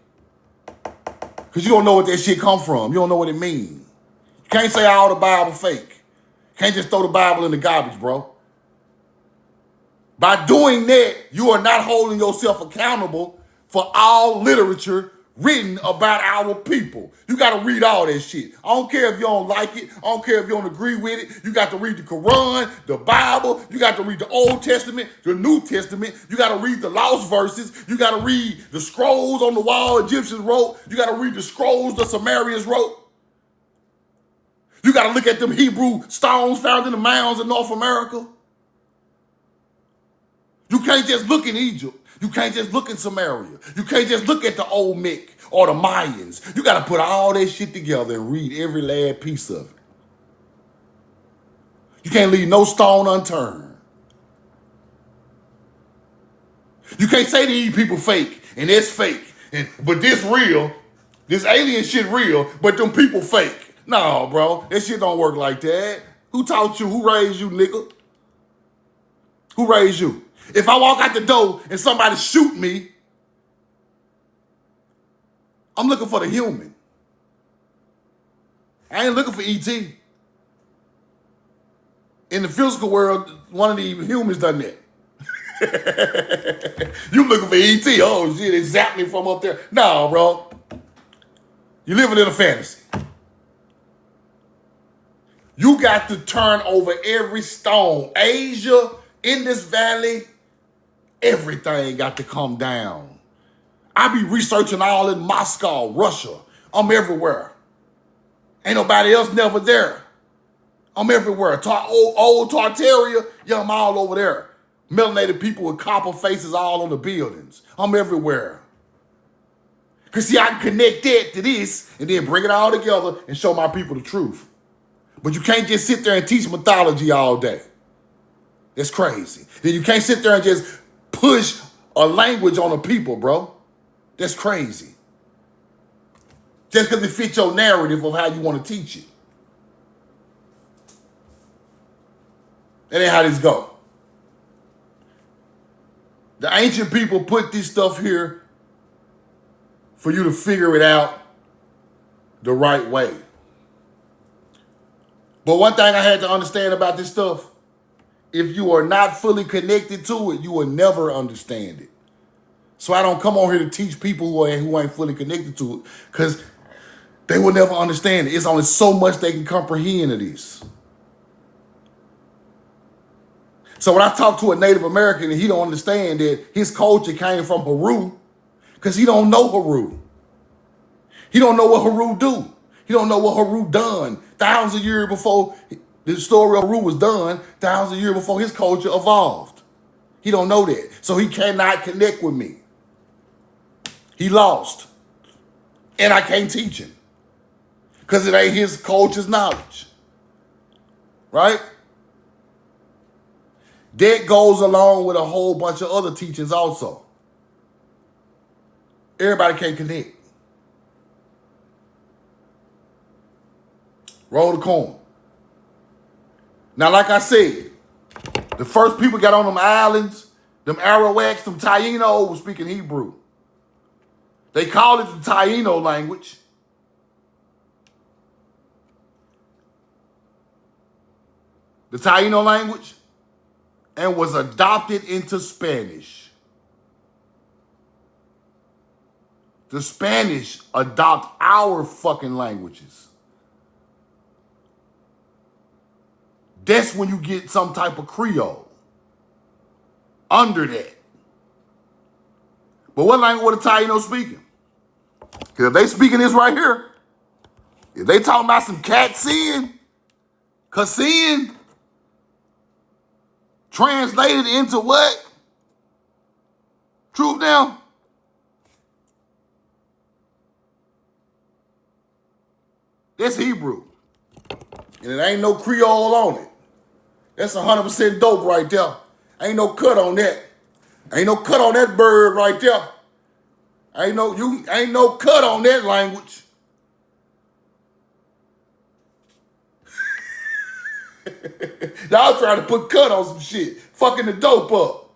because you don't know what that shit come from. You don't know what it means. You can't say all the Bible fake. You can't just throw the Bible in the garbage, bro. By doing that, you are not holding yourself accountable for all literature written about our people. You got to read all that shit. I don't care if you don't like it. I don't care if you don't agree with it. You got to read the Quran, the Bible. You got to read the Old Testament, the New Testament. You got to read the lost verses. You got to read the scrolls on the wall Egyptians wrote. You got to read the scrolls the Sumerians wrote. You got to look at them Hebrew stones found in the mounds in North America. You can't just look in Egypt. You can't just look in Samaria. You can't just look at the Olmec or the Mayans. You got to put all that shit together and read every last piece of it. You can't leave no stone unturned. You can't say these people fake and that's fake, but this real, this alien shit real, but them people fake. No, bro, that shit don't work like that. Who taught you? Who raised you, nigga? Who raised you? If I walk out the door and somebody shoot me, I'm looking for the human. I ain't looking for E.T. In the physical world, one of the humans done that. You looking for E.T. Oh, shit, it zapped me from up there. No, bro. You're living in a fantasy. You got to turn over every stone. Asia, Indus Valley, everything got to come down. I be researching all in Moscow, Russia. I'm everywhere. Ain't nobody else never there. I'm everywhere. Old Tartaria, yeah, I'm all over there. Melanated people with copper faces all on the buildings. I'm everywhere. Because see, I can connect that to this and then bring it all together and show my people the truth. But you can't just sit there and teach mythology all day. That's crazy. Then you can't sit there and just push a language on the people, bro. That's crazy. Just because it fits your narrative of how you want to teach it. That ain't how this go. The ancient people put this stuff here for you to figure it out the right way. But one thing I had to understand about this stuff, if you are not fully connected to it, you will never understand it. So I don't come on here to teach people who ain't fully connected to it, because they will never understand it. It's only so much they can comprehend of this. So when I talk to a Native American and he don't understand that his culture came from Haru, because he don't know Haru. He don't know what Haru do. He don't know what Haru done. Thousands of years before the story of Haru was done, thousands of years before his culture evolved. He don't know that. So he cannot connect with me. He lost. And I can't teach him. Because it ain't his culture's knowledge. Right? That goes along with a whole bunch of other teachings also. Everybody can't connect. Roll the corn. Now, like I said, the first people got on them islands, them Arawaks, them Taino was speaking Hebrew. They call it the Taino language. The Taino language, and was adopted into Spanish. The Spanish adopt our fucking languages. That's when you get some type of Creole under that. But what language were the Taino speaking? Because if they speaking this right here, if they talking about some cat seeing, Kassin, translated into what? Truth now? That's Hebrew. And it ain't no Creole on it. That's 100% dope right there. Ain't no cut on that. Ain't no cut on that bird right there. Ain't no cut on that language. Y'all trying to put cut on some shit. Fucking the dope up.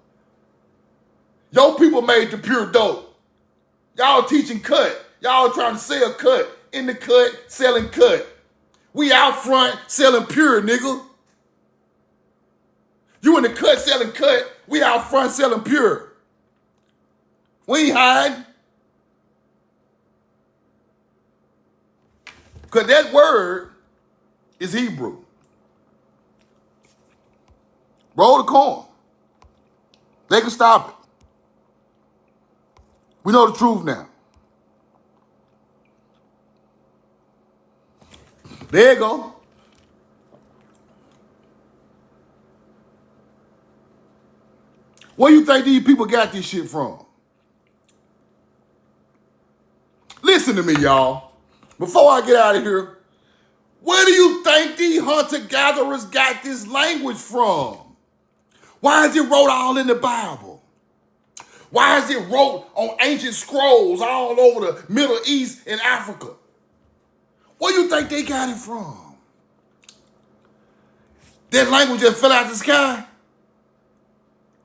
Your people made the pure dope. Y'all teaching cut. Y'all trying to sell cut. In the cut, selling cut. We out front selling pure, nigga. You in the cut selling cut. We out front selling pure. We ain't hiding. Because that word is Hebrew. Roll the corn. They can stop it. We know the truth now. There you go. Where you think these people got this shit from? Listen to me, y'all. Before I get out of here, where do you think these hunter-gatherers got this language from? Why is it wrote all in the Bible? Why is it wrote on ancient scrolls all over the Middle East and Africa? Where do you think they got it from? That language just fell out the sky?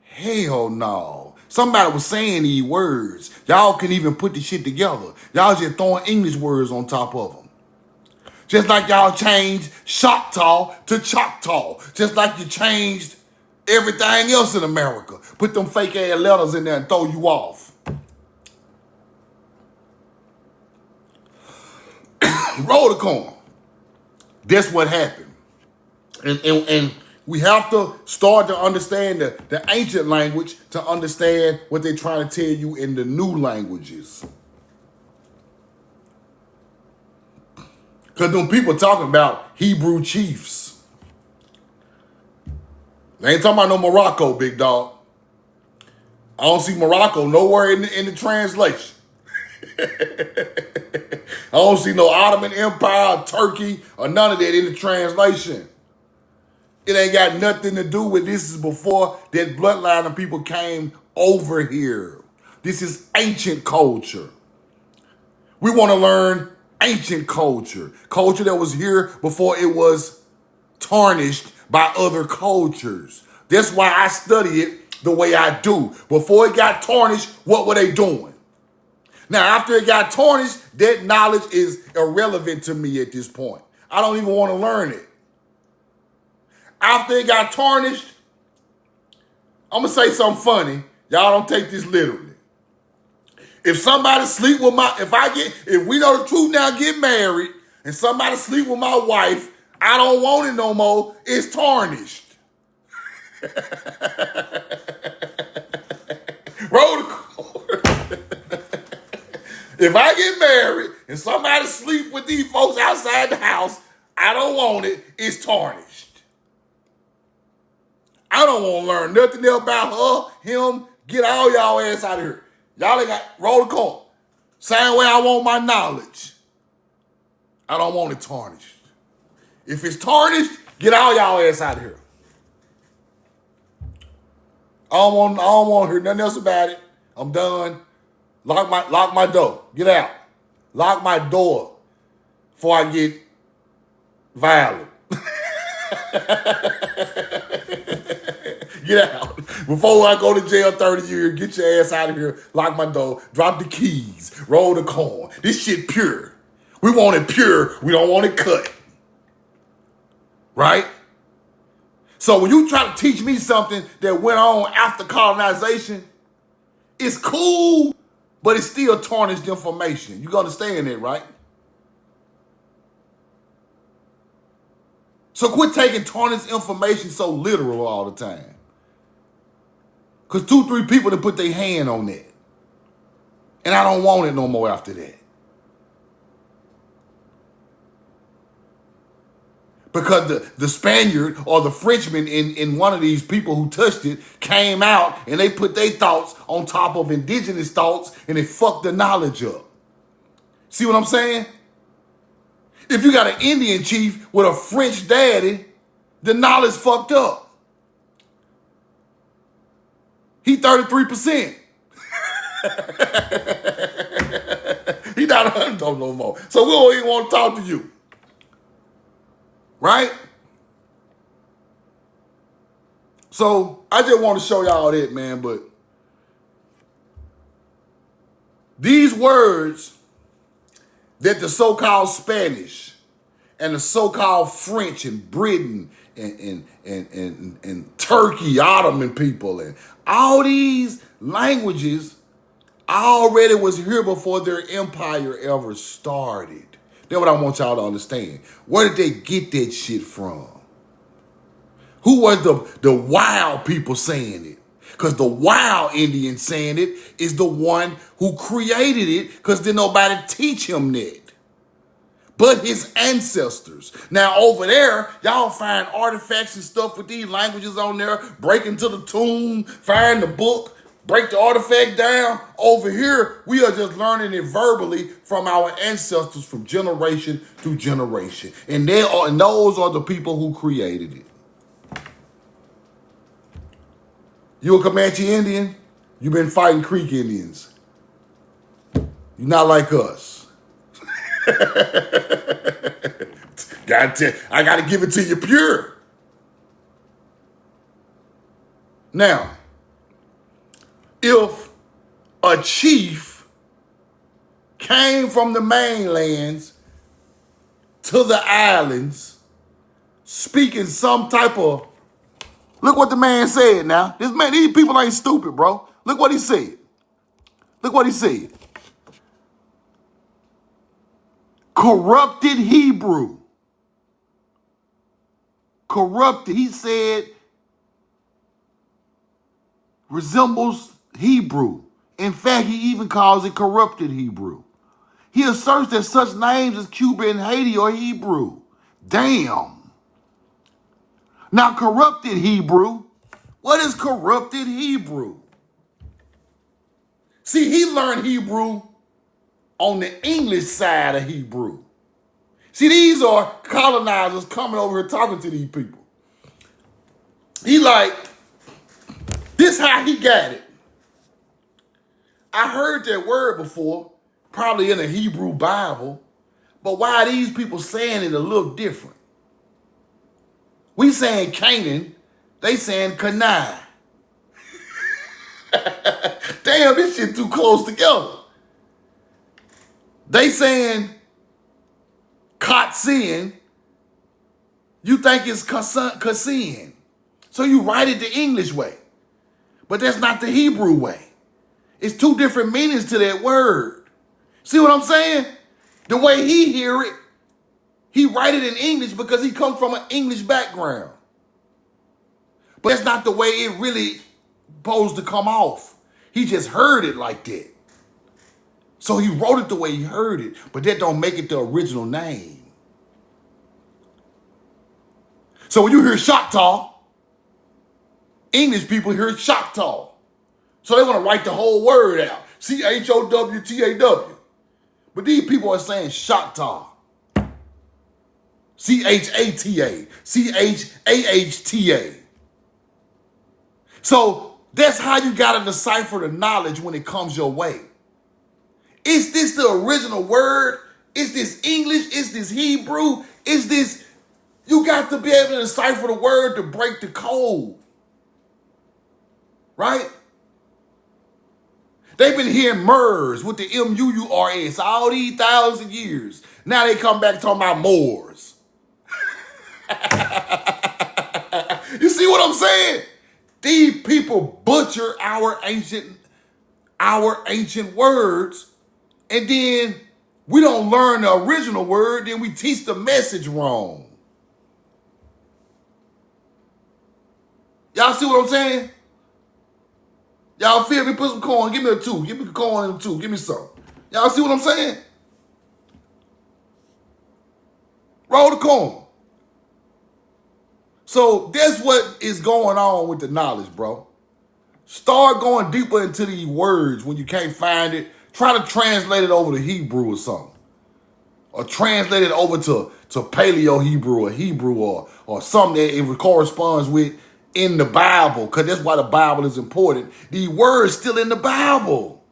Hell no. Somebody was saying these words. Y'all can even put this shit together. Y'all just throwing English words on top of them. Just like y'all changed Choctaw to Choctaw. Just like you changed everything else in America. Put them fake ass letters in there and throw you off. Roll the corn. That's what happened. And we have to start to understand the ancient language to understand what they're trying to tell you in the new languages. Because when people talking about Hebrew chiefs, they ain't talking about no Morocco, big dog. I don't see Morocco nowhere in the translation. I don't see no Ottoman Empire, Turkey, or none of that in the translation. It ain't got nothing to do with this. Is before that bloodline of people came over here. This is ancient culture. We want to learn ancient culture. Culture that was here before it was tarnished by other cultures. That's why I study it the way I do. Before it got tarnished, what were they doing? Now, after it got tarnished, that knowledge is irrelevant to me at this point. I don't even want to learn it. After it got tarnished, I'm going to say something funny. Y'all don't take this literally. If somebody sleep with if we know the truth now, get married, and somebody sleep with my wife, I don't want it no more. It's tarnished. Roll the cord. If I get married and somebody sleep with these folks outside the house, I don't want it. It's tarnished. I don't want to learn nothing else about her, him. Get all y'all ass out of here. Y'all ain't got roll the corn. Same way I want my knowledge. I don't want it tarnished. If it's tarnished, get all y'all ass out of here. I don't want to hear nothing else about it. I'm done. Lock my door. Get out. Lock my door before I get violent. Get out. Before I go to jail 30 years, get your ass out of here. Lock my door. Drop the keys. Roll the corn. This shit pure. We want it pure. We don't want it cut. Right? So when you try to teach me something that went on after colonization, it's cool, but it's still tarnished information. You understand that, right? So quit taking tarnished information so literal all the time. Because 2-3 people that put their hand on that. And I don't want it no more after that. Because the Spaniard or the Frenchman in one of these people who touched it came out and they put their thoughts on top of indigenous thoughts and it fucked the knowledge up. See what I'm saying? If you got an Indian chief with a French daddy, the knowledge fucked up. He 33%. He not 100 no more. So we don't even want to talk to you. Right? So I just want to show y'all that, man. But these words that the so-called Spanish and the so-called French and Britain and Turkey, Ottoman people, and all these languages already was here before their empire ever started. That's what I want y'all to understand. Where did they get that shit from? Who was the wild people saying it? Because the wild Indian saying it is the one who created it because didn't nobody teach him that. But his ancestors. Now over there, y'all find artifacts and stuff with these languages on there, break into the tomb, find the book, break the artifact down. Over here, we are just learning it verbally from our ancestors from generation to generation. And those are the people who created it. You a Comanche Indian? You've been fighting Creek Indians. You're not like us. I got to give it to you pure. Now, if a chief came from the mainlands to the islands speaking some type of, look what the man said now. These people ain't stupid, bro. Look what he said. Look what he said. Corrupted Hebrew. Corrupted, he said, resembles Hebrew. In fact, he even calls it corrupted Hebrew. He asserts that such names as Cuba and Haiti are Hebrew. Damn. Now, corrupted Hebrew, what is corrupted Hebrew? See, he learned Hebrew on the English side of Hebrew. See, these are colonizers coming over here talking to these people. He like, this how he got it. I heard that word before, probably in a Hebrew Bible, but why are these people saying it a little different? We saying Canaan, they saying Canaan. Damn, this shit too close together. They saying Kotsin, you think it's Kassin. So you write it the English way, but that's not the Hebrew way. It's two different meanings to that word. See what I'm saying? The way he hear it, he write it in English because he comes from an English background. But that's not the way it really supposed to come off. He just heard it like that. So he wrote it the way he heard it, but that don't make it the original name. So when you hear Choctaw, English people hear Choctaw. So they want to write the whole word out. Chowtaw. But these people are saying Choctaw. Chata. Chahta. So that's how you got to decipher the knowledge when it comes your way. Is this the original word? Is this English? Is this Hebrew? Is this... You got to be able to decipher the word to break the code. Right? They've been hearing MERS with the M-U-U-R-S all these 1,000 years. Now they come back talking about Moors. You see what I'm saying? These people butcher our ancient words, and then we don't learn the original word, then we teach the message wrong. Y'all see what I'm saying? Y'all feel me? Put some corn. Give me a 2. Give me the corn and a 2. Give me some. Y'all see what I'm saying? Roll the corn. So that's what is going on with the knowledge, bro. Start going deeper into these words when you can't find it. Try to translate it over to Hebrew or something. Or translate it over to Paleo Hebrew or Hebrew or something that it corresponds with in the Bible, because that's why the Bible is important. These words still in the Bible.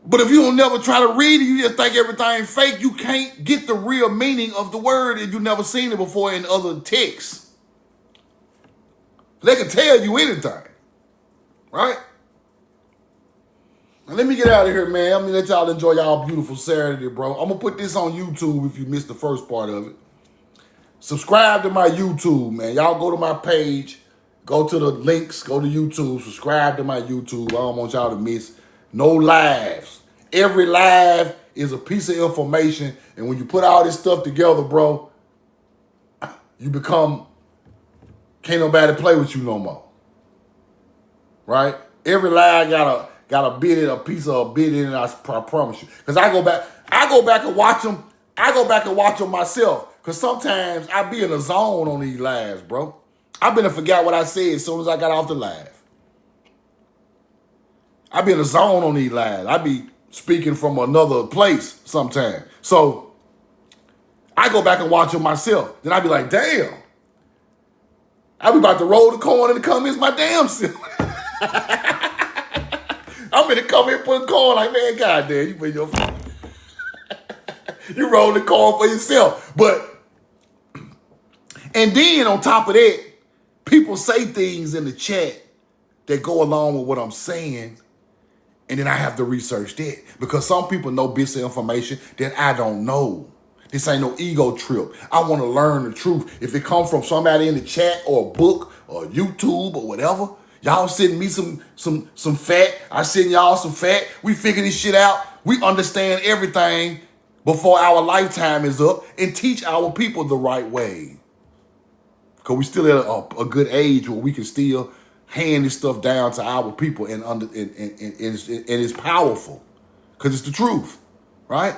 But if you don't never try to read it, you just think everything's fake, you can't get the real meaning of the word if you've never seen it before in other texts. They can tell you anything, right? Now let me get out of here, man. I'm gonna let y'all enjoy y'all beautiful Saturday, bro. I'm gonna put this on YouTube if you missed the first part of it. Subscribe to my YouTube, man. Y'all go to my page, go to the links, go to YouTube, subscribe to my YouTube. I don't want y'all to miss no lives. Every live is a piece of information, and when you put all this stuff together, bro, you become, can't nobody play with you no more. Right? Every live got a bit in, a piece of a bit in it, I promise you. Because I go back and watch them. I go back and watch them myself. Because sometimes I be in a zone on these lives, bro. I been to forget what I said as soon as I got off the live. I be in a zone on these lives. I be speaking from another place sometimes. So I go back and watch them myself. Then I be like, damn. I be about to roll the corn in the comments my damn self. I'm in the comment putting corn like, man, goddamn, you put your... You roll the corn for yourself. And then on top of that, people say things in the chat that go along with what I'm saying, and then I have to research that because some people know bits of information that I don't know. This ain't no ego trip. I want to learn the truth. If it comes from somebody in the chat or a book or YouTube or whatever, y'all send me some fat. I send y'all some fat. We figure this shit out. we understand everything before our lifetime is up and teach our people the right way. Because we still at a good age where we can still hand this stuff down to our people and it's powerful. Because it's the truth, right?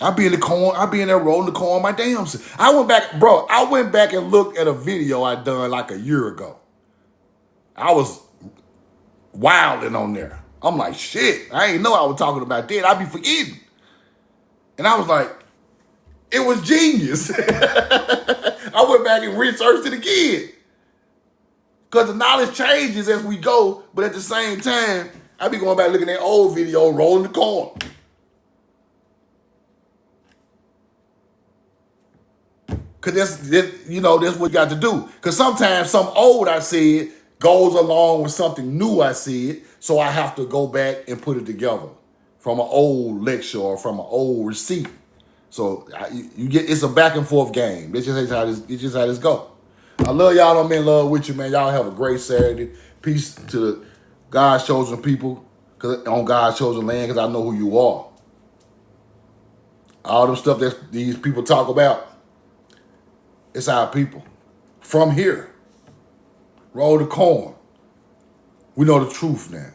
I be in the corn, I be in there rolling the corn my damn self. I went back and looked at a video I done like a year ago. I was wilding on there. I'm like, shit, I ain't know I was talking about that. I be forgetting. And I was like, it was genius. I went back and researched it again. Because the knowledge changes as we go, but at the same time, I be going back looking at old video, rolling the corn. Because that's what you got to do. Because sometimes some old I said goes along with something new I said, so I have to go back and put it together from an old lecture or from an old receipt. So it's a back and forth game. That's just how this go. I love y'all. I'm in love with you, man. Y'all have a great Saturday. Peace to the God's chosen people on God's chosen land, because I know who you are. All the stuff that these people talk about, it's our people. From here, roll the corn. We know the truth now.